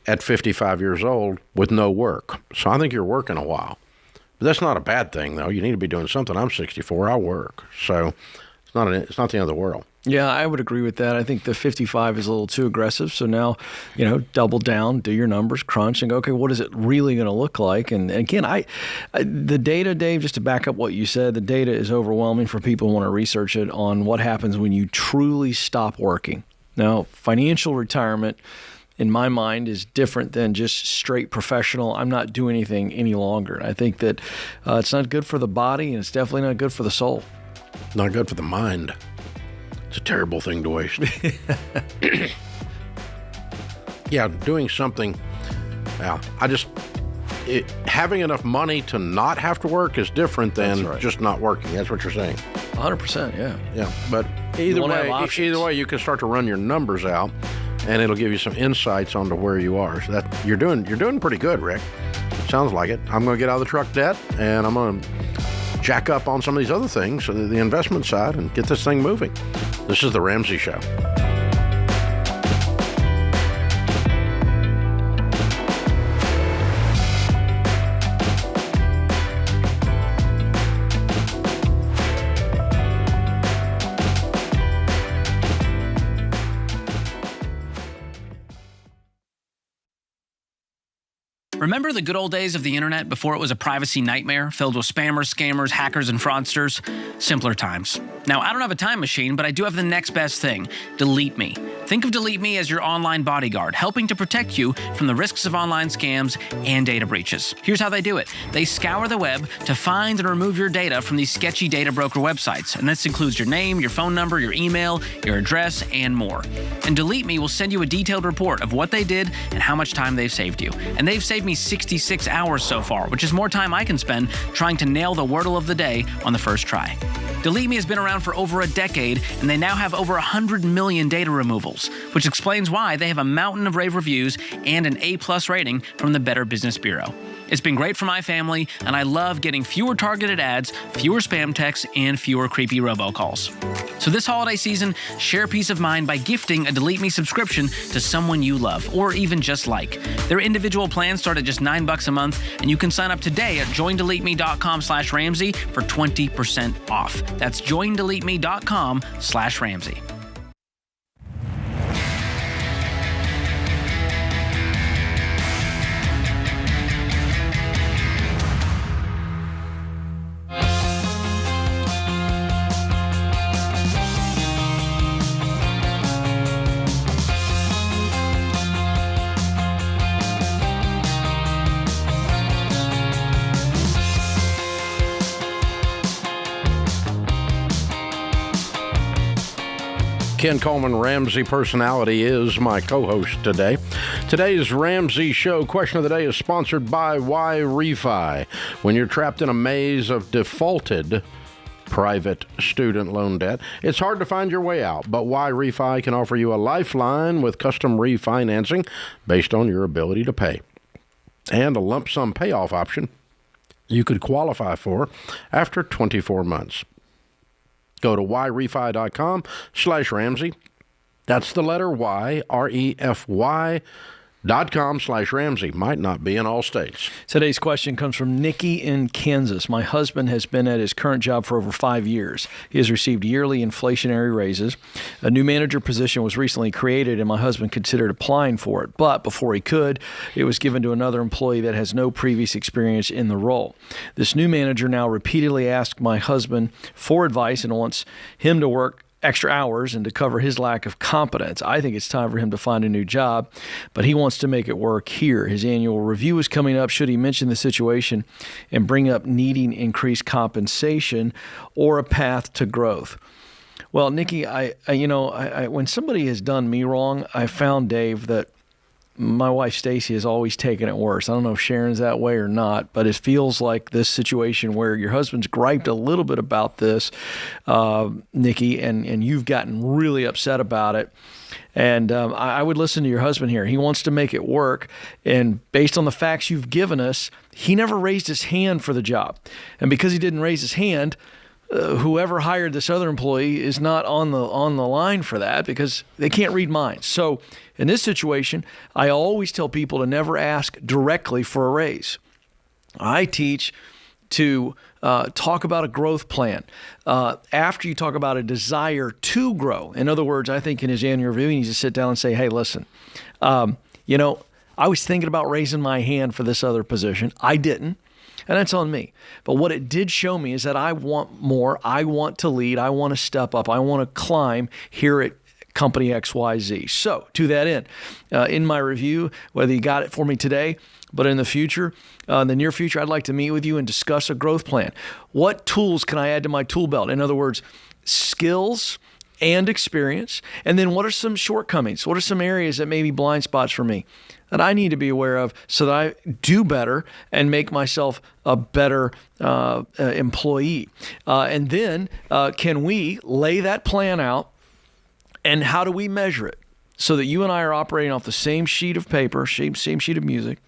at 55 years old with no work. So I think you're working a while. But that's not a bad thing, though. You need to be doing something. I'm 64. I work. So it's not the end of the world. Yeah, I would agree with that. I think the 55 is a little too aggressive. So now, double down, do your numbers, crunch, and go, okay, what is it really going to look like? And again, the data, Dave, just to back up what you said, the data is overwhelming for people who want to research it on what happens when you truly stop working. Now, financial retirement, in my mind, is different than just straight professional. I'm not doing anything any longer. I think that it's not good for the body, and it's definitely not good for the soul. Not good for the mind. It's a terrible thing to waste. Yeah, doing something. Yeah, having enough money to not have to work is different than just not working. That's what you're saying. 100%, yeah. Yeah, but either way, you can start to run your numbers out, and it'll give you some insights onto where you are. So that you're doing pretty good, Rick. Sounds like it. I'm going to get out of the truck debt, and I'm going to jack up on some of these other things, the investment side, and get this thing moving. This is The Ramsey Show. Remember the good old days of the internet before it was a privacy nightmare filled with spammers, scammers, hackers, and fraudsters? Simpler times. Now, I don't have a time machine, but I do have the next best thing: Delete Me. Think of Delete Me as your online bodyguard, helping to protect you from the risks of online scams and data breaches. Here's how they do it. They scour the web to find and remove your data from these sketchy data broker websites, and this includes your name, your phone number, your email, your address, and more. And Delete Me will send you a detailed report of what they did and how much time they've saved you. And they've saved me 66 hours so far, which is more time I can spend trying to nail the wordle of the day on the first try. Delete Me has been around for over a decade, and they now have over 100 million data removals, which explains why they have a mountain of rave reviews and an A+ rating from the Better Business Bureau. It's been great for my family, and I love getting fewer targeted ads, fewer spam texts, and fewer creepy robocalls. So this holiday season, share peace of mind by gifting a Delete Me subscription to someone you love, or even just like. Their individual plans start at just $9 a month, and you can sign up today at joindeleteme.com/Ramsey for 20% off. That's joindeleteme.com/Ramsey. Ken Coleman, Ramsey Personality, is my co-host today. Today's Ramsey Show question of the day is sponsored by Why Refi. When you're trapped in a maze of defaulted private student loan debt, it's hard to find your way out, but Why Refi can offer you a lifeline with custom refinancing based on your ability to pay, and a lump sum payoff option you could qualify for after 24 months. Go to yrefi.com/Ramsey. That's the letter Y, REFY.com/Ramsey. Might not be in all states. Today's question comes from Nikki in Kansas. My husband has been at his current job for over 5 years. He has received yearly inflationary raises. A new manager position was recently created, and my husband considered applying for it. But before he could, it was given to another employee that has no previous experience in the role. This new manager now repeatedly asks my husband for advice and wants him to work extra hours and to cover his lack of competence. I think it's time for him to find a new job, but he wants to make it work here. His annual review is coming up. Should he mention the situation and bring up needing increased compensation or a path to growth? Well, Nikki, I when somebody has done me wrong, I found, Dave, that my wife, Stacy, has always taken it worse. I don't know if Sharon's that way or not, but it feels like this situation where your husband's griped a little bit about this, Nikki, and you've gotten really upset about it. And I would listen to your husband here. He wants to make it work. And based on the facts you've given us, he never raised his hand for the job. And because he didn't raise his hand, whoever hired this other employee is not on the line for that because they can't read minds. So in this situation, I always tell people to never ask directly for a raise. I teach to talk about a growth plan after you talk about a desire to grow. In other words, I think in his annual review, he needs to sit down and say, hey, listen, I was thinking about raising my hand for this other position. I didn't. And that's on me. But what it did show me is that I want more. I want to lead. I want to step up. I want to climb here at Company XYZ. So to that end, in my review, whether you got it for me today, but in the future, in the near future, I'd like to meet with you and discuss a growth plan. What tools can I add to my tool belt? In other words, skills and experience. And then what are some shortcomings? What are some areas that may be blind spots for me that I need to be aware of so that I do better and make myself a better employee? And then can we lay that plan out, and how do we measure it so that you and I are operating off the same sheet of paper, same sheet of music?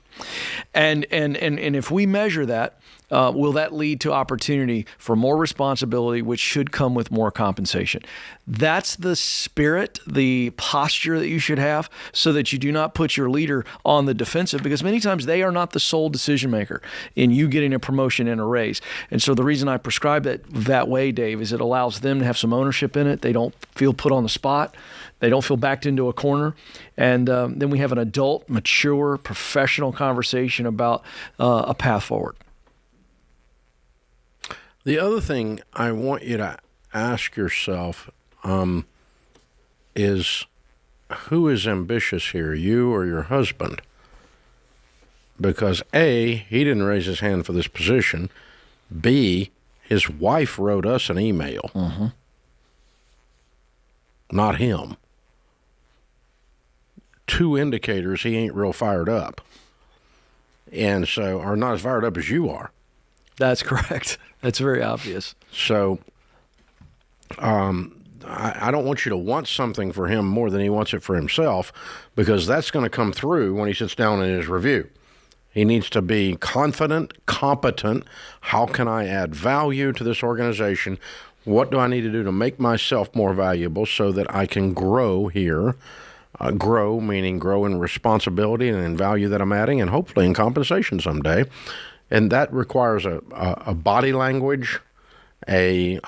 And if we measure that, will that lead to opportunity for more responsibility, which should come with more compensation? That's the spirit, the posture that you should have so that you do not put your leader on the defensive, because many times they are not the sole decision maker in you getting a promotion and a raise. And so the reason I prescribe it that way, Dave, is it allows them to have some ownership in it. They don't feel put on the spot. They don't feel backed into a corner. And then we have an adult, mature, professional conversation about a path forward. The other thing I want you to ask yourself is, who is ambitious here, you or your husband? Because A, he didn't raise his hand for this position. B, his wife wrote us an email. Mm-hmm. Not him. Two indicators he ain't real fired up. And so, or not as fired up as you are. That's correct. That's very obvious. So I don't want you to want something for him more than he wants it for himself, because that's going to come through when he sits down in his review. He needs to be confident, competent. How can I add value to this organization? What do I need to do to make myself more valuable so that I can grow here? Grow, meaning grow in responsibility and in value that I'm adding, and hopefully in compensation someday. And that requires a body language, a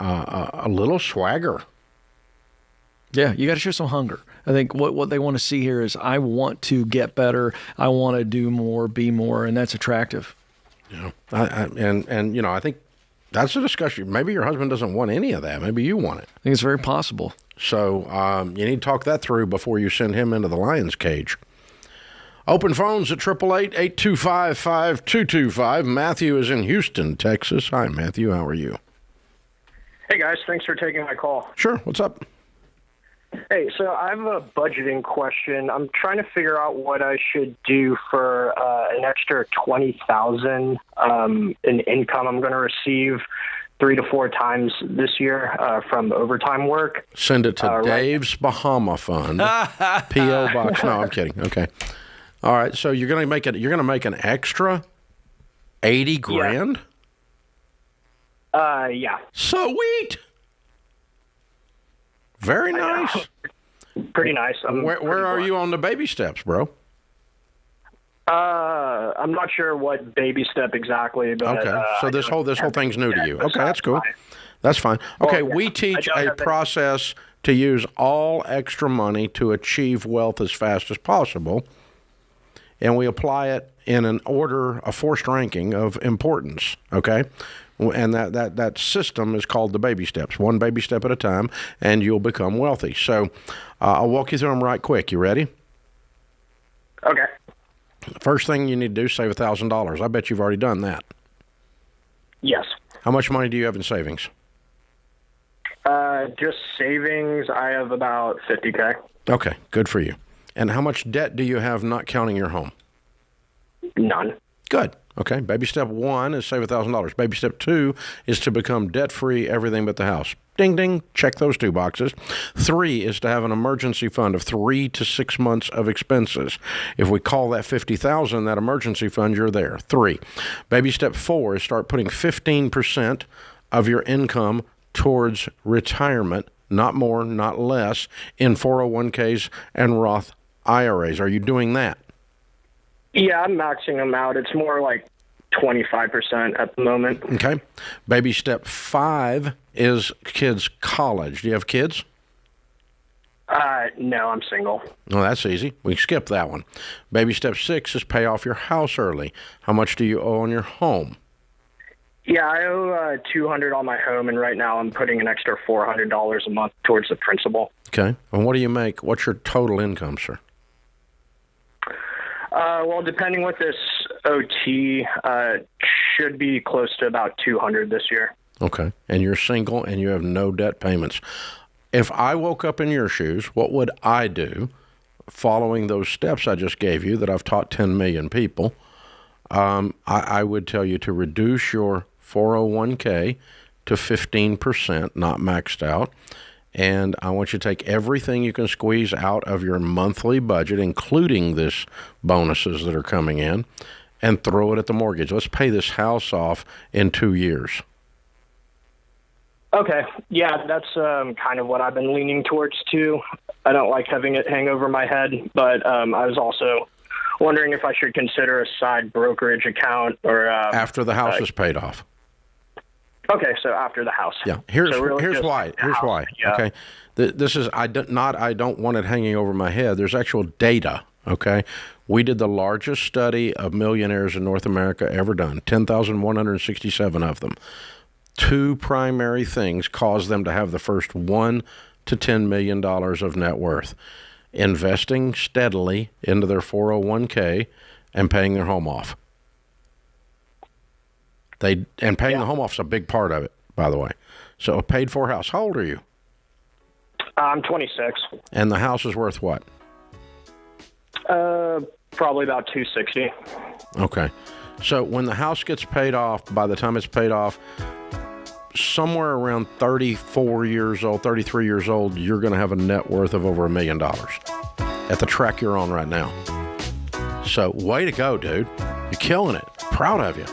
little swagger. Yeah, you got to show some hunger. I think what they want to see here is, I want to get better. I want to do more, be more, and that's attractive. Yeah, I think that's a discussion. Maybe your husband doesn't want any of that. Maybe you want it. I think it's very possible. So you need to talk that through before you send him into the lion's cage. Open phones at 888-825-5225. Matthew is in Houston, Texas. Hi, Matthew. How are you? Hey, guys. Thanks for taking my call. Sure. What's up? Hey, so I have a budgeting question. I'm trying to figure out what I should do for an extra $20,000 in income I'm going to receive 3 to 4 times this year from overtime work. Send it to Dave's Bahama Fund, P.O. Box. No, I'm kidding. Okay. All right. So you're going to make it. You're going to make an extra 80 grand. Yeah. Sweet. Very nice. Pretty nice. Where are you on the baby steps, bro? I'm not sure what baby step exactly, but okay. So this whole thing's new to you. Okay, that's cool. That's fine. Okay, we teach a process to use all extra money to achieve wealth as fast as possible, and we apply it in an order, a forced ranking of importance. Okay. And that system is called the baby steps, one baby step at a time, and you'll become wealthy. So I'll walk you through them right quick. You ready? Okay. First thing you need to do is save $1,000. I bet you've already done that. Yes. How much money do you have in savings? Just savings, I have about $50K. Okay, good for you. And how much debt do you have not counting your home? None. Good. Okay, baby step 1 is save $1,000. Baby step 2 is to become debt-free, everything but the house. Ding, ding, check those 2 boxes. 3 is to have an emergency fund of 3 to 6 months of expenses. If we call that $50,000, that emergency fund, you're there. 3. Baby step 4 is start putting 15% of your income towards retirement, not more, not less, in 401ks and Roth IRAs. Are you doing that? Yeah, I'm maxing them out. It's more like 25% at the moment. Okay. Baby step 5 is kids' college. Do you have kids? No, I'm single. Oh, that's easy. We can skip that one. Baby step 6 is pay off your house early. How much do you owe on your home? Yeah, I owe $200 on my home, and right now I'm putting an extra $400 a month towards the principal. Okay. And what do you make? What's your total income, sir? Well, depending with this OT, should be close to about $200 this year. Okay. And you're single and you have no debt payments. If I woke up in your shoes, what would I do following those steps I just gave you that I've taught 10 million people? I would tell you to reduce your 401k to 15%, not maxed out. And I want you to take everything you can squeeze out of your monthly budget, including this bonuses that are coming in, and throw it at the mortgage. Let's pay this house off in 2 years. Okay. Yeah, that's kind of what I've been leaning towards, too. I don't like having it hang over my head, but I was also wondering if I should consider a side brokerage account or... after the house is paid off. Okay, so after the house. Yeah, here's why. Yeah. Okay, this is I don't want it hanging over my head. There's actual data. Okay, we did the largest study of millionaires in North America ever done. 10,167 of them. 2 primary things caused them to have the first $1 to $10 million of net worth: investing steadily into their 401k and paying their home off. Paying the home off is a big part of it, by the way. So a paid-for house. How old are you? I'm 26. And the house is worth what? Probably about $260. Okay. So when the house gets paid off, by the time it's paid off, somewhere around 33 years old, you're going to have a net worth of over $1 million at the track you're on right now. So way to go, dude. You're killing it. Proud of you.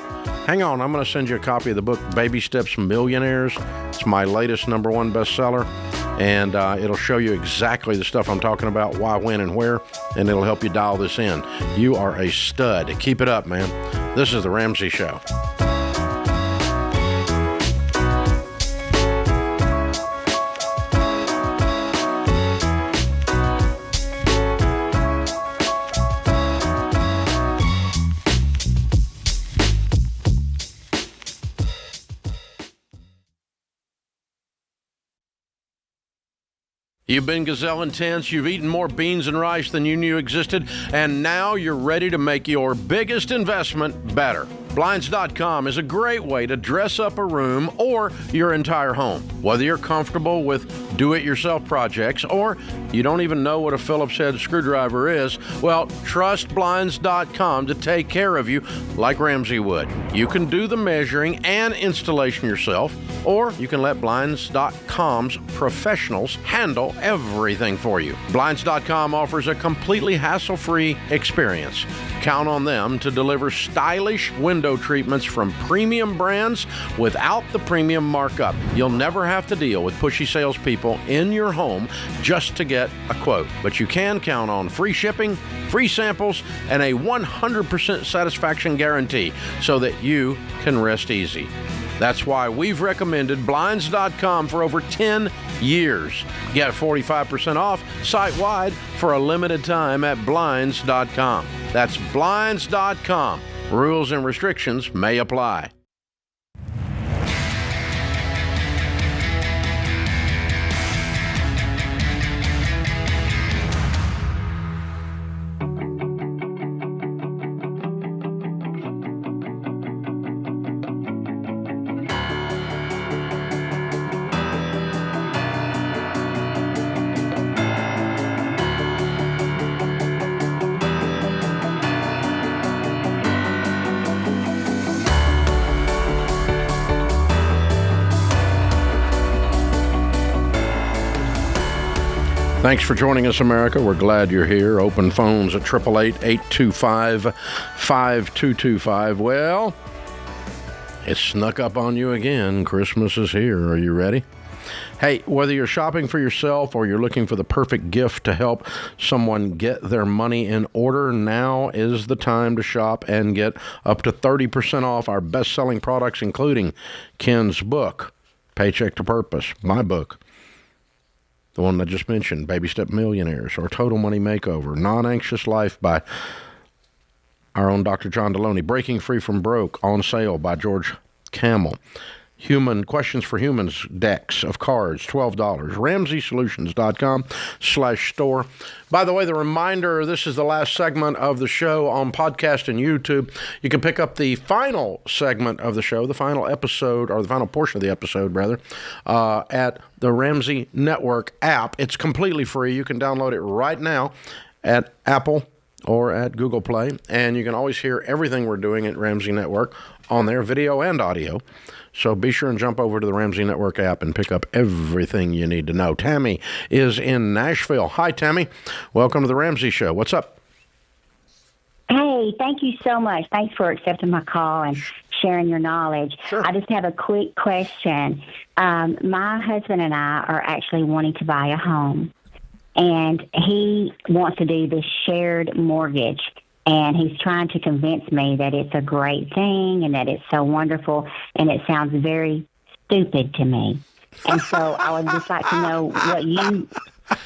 Hang on, I'm going to send you a copy of the book, Baby Steps Millionaires. It's my latest #1 bestseller, and it'll show you exactly the stuff I'm talking about, why, when, and where, and it'll help you dial this in. You are a stud. Keep it up, man. This is The Ramsey Show. You've been gazelle intense, you've eaten more beans and rice than you knew existed, and now you're ready to make your biggest investment better. Blinds.com is a great way to dress up a room or your entire home. Whether you're comfortable with do-it-yourself projects or you don't even know what a Phillips head screwdriver is, well, trust Blinds.com to take care of you like Ramsey would. You can do the measuring and installation yourself, or you can let Blinds.com's professionals handle everything for you. Blinds.com offers a completely hassle-free experience. Count on them to deliver stylish window treatments from premium brands without the premium markup. You'll never have to deal with pushy salespeople in your home just to get a quote. But you can count on free shipping, free samples, and a 100% satisfaction guarantee so that you can rest easy. That's why we've recommended Blinds.com for over 10 years. Get 45% off site-wide for a limited time at Blinds.com. That's Blinds.com. Rules and restrictions may apply. Thanks for joining us, America. We're glad you're here. Open phones at 888-825-5225. Well, it snuck up on you again. Christmas is here. Are you ready? Hey, whether you're shopping for yourself or you're looking for the perfect gift to help someone get their money in order, now is the time to shop and get up to 30% off our best-selling products, including Ken's book, Paycheck to Purpose, my book, the one I just mentioned, Baby Step Millionaires, or Total Money Makeover, Non-Anxious Life by our own Dr. John Deloney, Breaking Free from Broke, on sale by George Camel, Human Questions for Humans decks of cards, $12, RamseySolutions.com/store. By the way, the reminder, this is the last segment of the show on podcast and YouTube. You can pick up the final segment of the show, the final episode, or the final portion of the episode, rather, at the Ramsey Network app. It's completely free. You can download it right now at Apple or at Google Play, and you can always hear everything we're doing at Ramsey Network on there, video and audio. So be sure and jump over to the Ramsey Network app and pick up everything you need to know. Tammy is in Nashville. Hi, Tammy. Welcome to the Ramsey Show. What's up? Hey, thank you so much. Thanks for accepting my call and sharing your knowledge. Sure. I just have a quick question. My husband and I are actually wanting to buy a home, and he wants to do this shared mortgage. And he's trying to convince me that it's a great thing and that it's so wonderful, and it sounds very stupid to me. And so I would just like to know what you...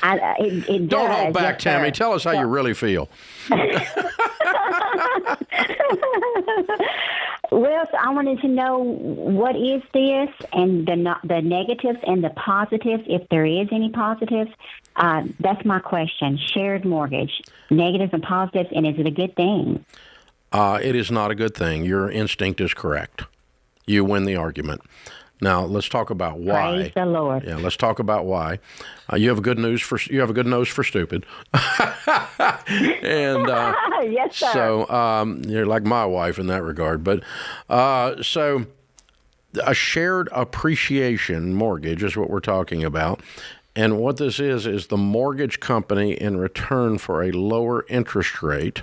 it Don't does, hold back, yes, Tammy. sir. Tell us how you really feel. Well, so I wanted to know, what is this, and the negatives and the positives, if there is any positives. That's my question. Shared mortgage, negatives and positives, and is it a good thing? It is not a good thing. Your instinct is correct. You win the argument. Now let's talk about why. Praise the Lord. Yeah, let's talk about why. You have a good nose for stupid. And yes, sir. So you're like my wife in that regard. But so a shared appreciation mortgage is what we're talking about. And what this is the mortgage company, in return for a lower interest rate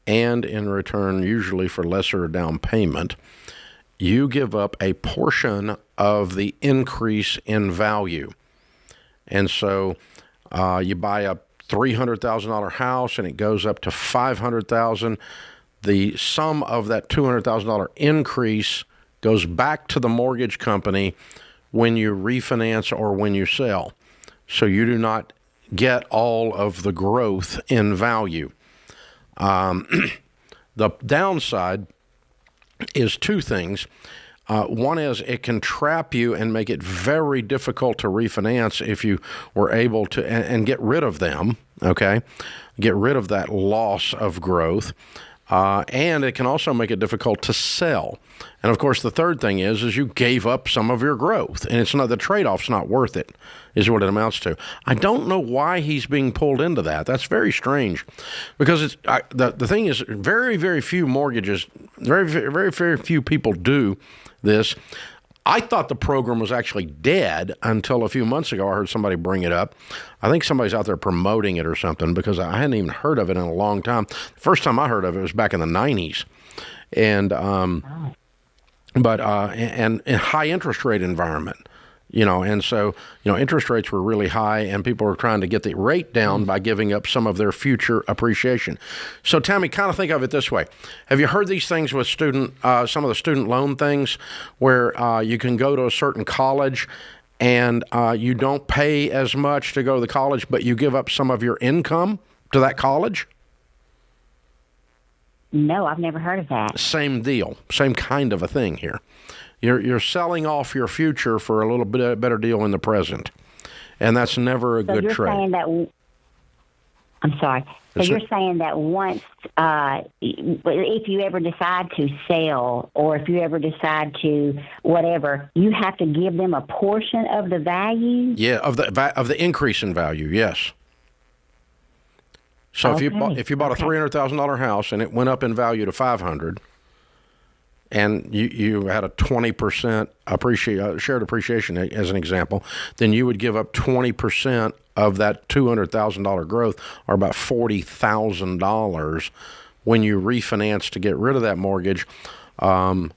and in return usually for lesser down payment, you give up a portion of the increase in value. And so you buy a $300,000 house and it goes up to $500,000. The sum of that $200,000 increase goes back to the mortgage company when you refinance or when you sell. So you do not get all of the growth in value. The downside is two things. One is it can trap you and make it very difficult to refinance if you were able to, and get rid of them, okay? Get rid of that loss of growth. and it can also make it difficult to sell. And of course, the third thing is you gave up some of your growth, and it's not, the trade-off's not worth it, is what it amounts to. I don't know why he's being pulled into that. That's very strange, because the thing is, very, very few mortgages, very, very, very few people do this. I thought the program was actually dead until a few months ago. I heard somebody bring it up. I think somebody's out there promoting it or something, because I hadn't even heard of it in a long time. The first time I heard of it was back in the 90s. And, and in high interest rate environment, and so, interest rates were really high, and people were trying to get the rate down by giving up some of their future appreciation. So, Tammy, kind of think of it this way. Have you heard these things with some of the student loan things where you can go to a certain college and you don't pay as much to go to the college, but you give up some of your income to that college? No, I've never heard of that. Same deal, same kind of a thing here. You're selling off your future for a little bit better deal in the present, and that's never a good trade. Saying that, I'm sorry. So you're saying that once, if you ever decide to sell, or if you ever decide to whatever, you have to give them a portion of the value? Yeah, of the increase in value, yes. So if you bought a $300,000 house and it went up in value to $500,000, and you had a 20% shared appreciation as an example, then you would give up 20% of that $200,000 growth, or about $40,000 when you refinance to get rid of that mortgage. And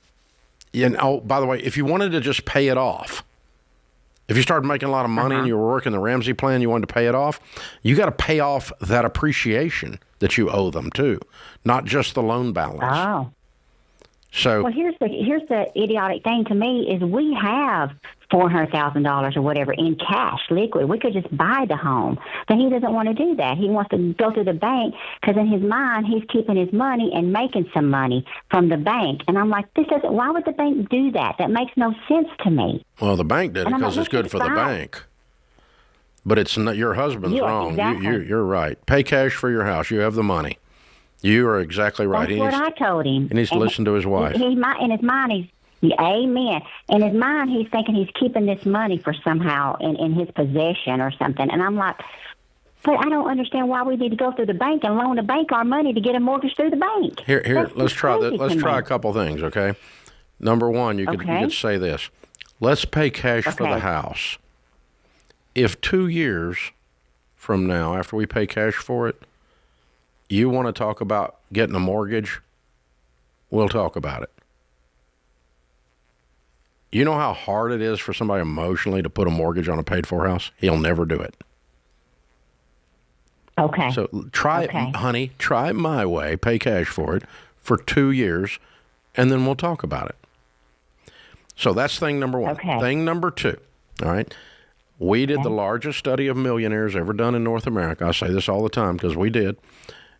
by the way, if you wanted to just pay it off, if you started making a lot of money and you were working the Ramsey plan, you wanted to pay it off, you got to pay off that appreciation that you owe them too, not just the loan balance. Oh. So, well, here's the idiotic thing to me is we have $400,000 or whatever in cash, liquid. We could just buy the home. But he doesn't want to do that. He wants to go to the bank because in his mind he's keeping his money and making some money from the bank. And I'm like, why would the bank do that? That makes no sense to me. Well, the bank did it because it's good for the bank. But it's not, your husband's wrong. Exactly. You're right. Pay cash for your house. You have the money. You are exactly right. That's what I told him. He needs to listen to his wife. In his mind, amen. In his mind, he's thinking he's keeping this money for somehow in his possession or something. And I'm like, but I don't understand why we need to go through the bank and loan the bank our money to get a mortgage through the bank. Here, let's try a couple things, okay? Number one, you could say this. Let's pay cash for the house. If 2 years from now, after we pay cash for it, you want to talk about getting a mortgage, we'll talk about it. You know how hard it is for somebody emotionally to put a mortgage on a paid-for house? He'll never do it. Okay. So try it, honey. Try it my way. Pay cash for it for 2 years, and then we'll talk about it. So that's thing number one. Okay. Thing number two, all right? We did the largest study of millionaires ever done in North America. I say this all the time because we did.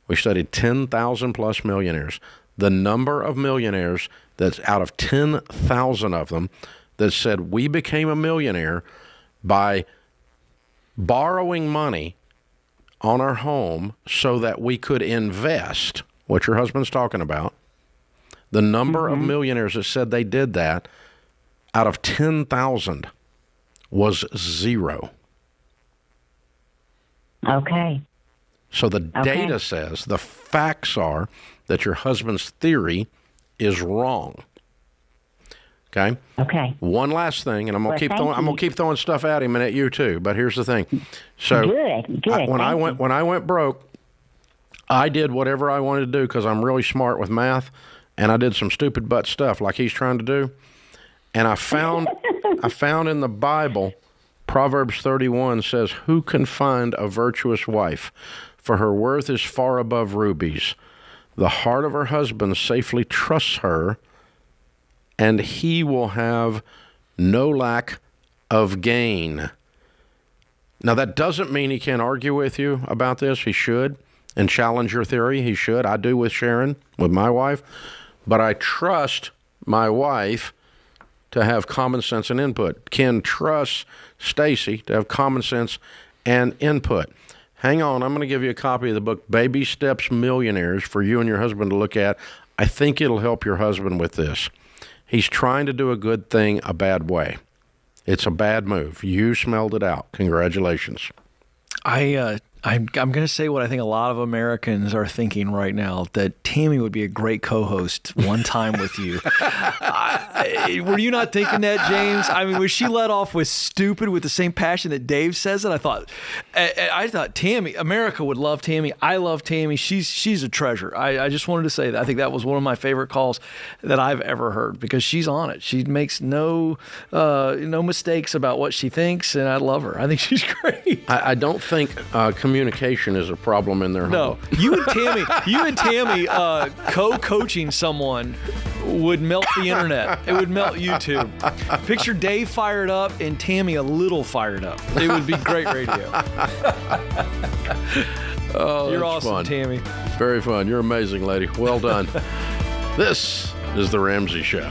We studied 10,000 plus millionaires. The number of millionaires that's out of 10,000 of them that said we became a millionaire by borrowing money on our home so that we could invest, what your husband's talking about. The number of millionaires that said they did that out of 10,000 was 0. Okay. So the data says, the facts are that your husband's theory is wrong. Okay? Okay. One last thing, and I'm gonna keep throwing stuff at him and at you too. But here's the thing. So good. When I went broke, I did whatever I wanted to do because I'm really smart with math, and I did some stupid butt stuff like he's trying to do. And I found in the Bible, Proverbs 31 says, "Who can find a virtuous wife? For her worth is far above rubies. The heart of her husband safely trusts her, and he will have no lack of gain." Now, that doesn't mean he can't argue with you about this. He should, and challenge your theory. He should. I do with Sharon, with my wife. But I trust my wife to have common sense and input. Ken trusts Stacy to have common sense and input. Hang on, I'm going to give you a copy of the book, Baby Steps Millionaires, for you and your husband to look at. I think it'll help your husband with this. He's trying to do a good thing a bad way. It's a bad move. You smelled it out. Congratulations. I'm going to say what I think a lot of Americans are thinking right now, that Tammy would be a great co-host one time with you. Were you not thinking that, James? I mean, was she let off with stupid with the same passion that Dave says it? I thought Tammy, America would love Tammy. I love Tammy. She's a treasure. I just wanted to say that. I think that was one of my favorite calls that I've ever heard, because she's on it. She makes no mistakes about what she thinks, and I love her. I think she's great. I don't think communication is a problem in their home. No, you and Tammy co-coaching someone would melt the internet. It would melt YouTube. Picture Dave fired up and Tammy a little fired up. It would be great radio. Oh, you're that's awesome, fun. Tammy. Very fun. You're amazing, lady. Well done. This is The Ramsey Show.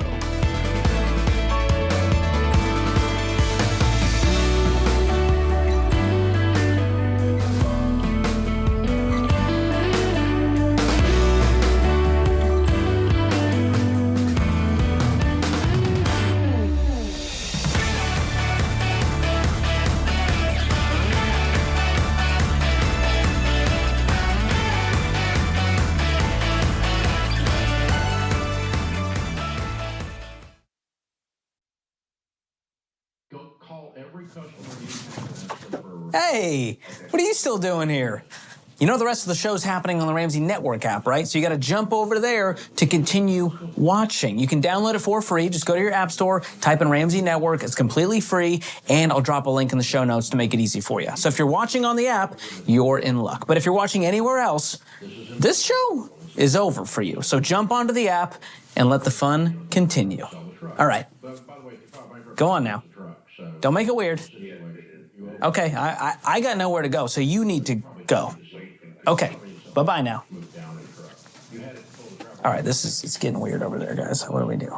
Hey, what are you still doing here? You know the rest of the show's happening on the Ramsey Network app, right? So you got to jump over there to continue watching. You can download it for free. Just go to your app store, type in Ramsey Network. It's completely free, and I'll drop a link in the show notes to make it easy for you. So if you're watching on the app, you're in luck. But if you're watching anywhere else, this show is over for you. So jump onto the app and let the fun continue. All right. Go on now. Don't make it weird. Okay, I got nowhere to go, so you need to go. Okay, bye-bye now. All right, it's getting weird over there, guys. What do we do?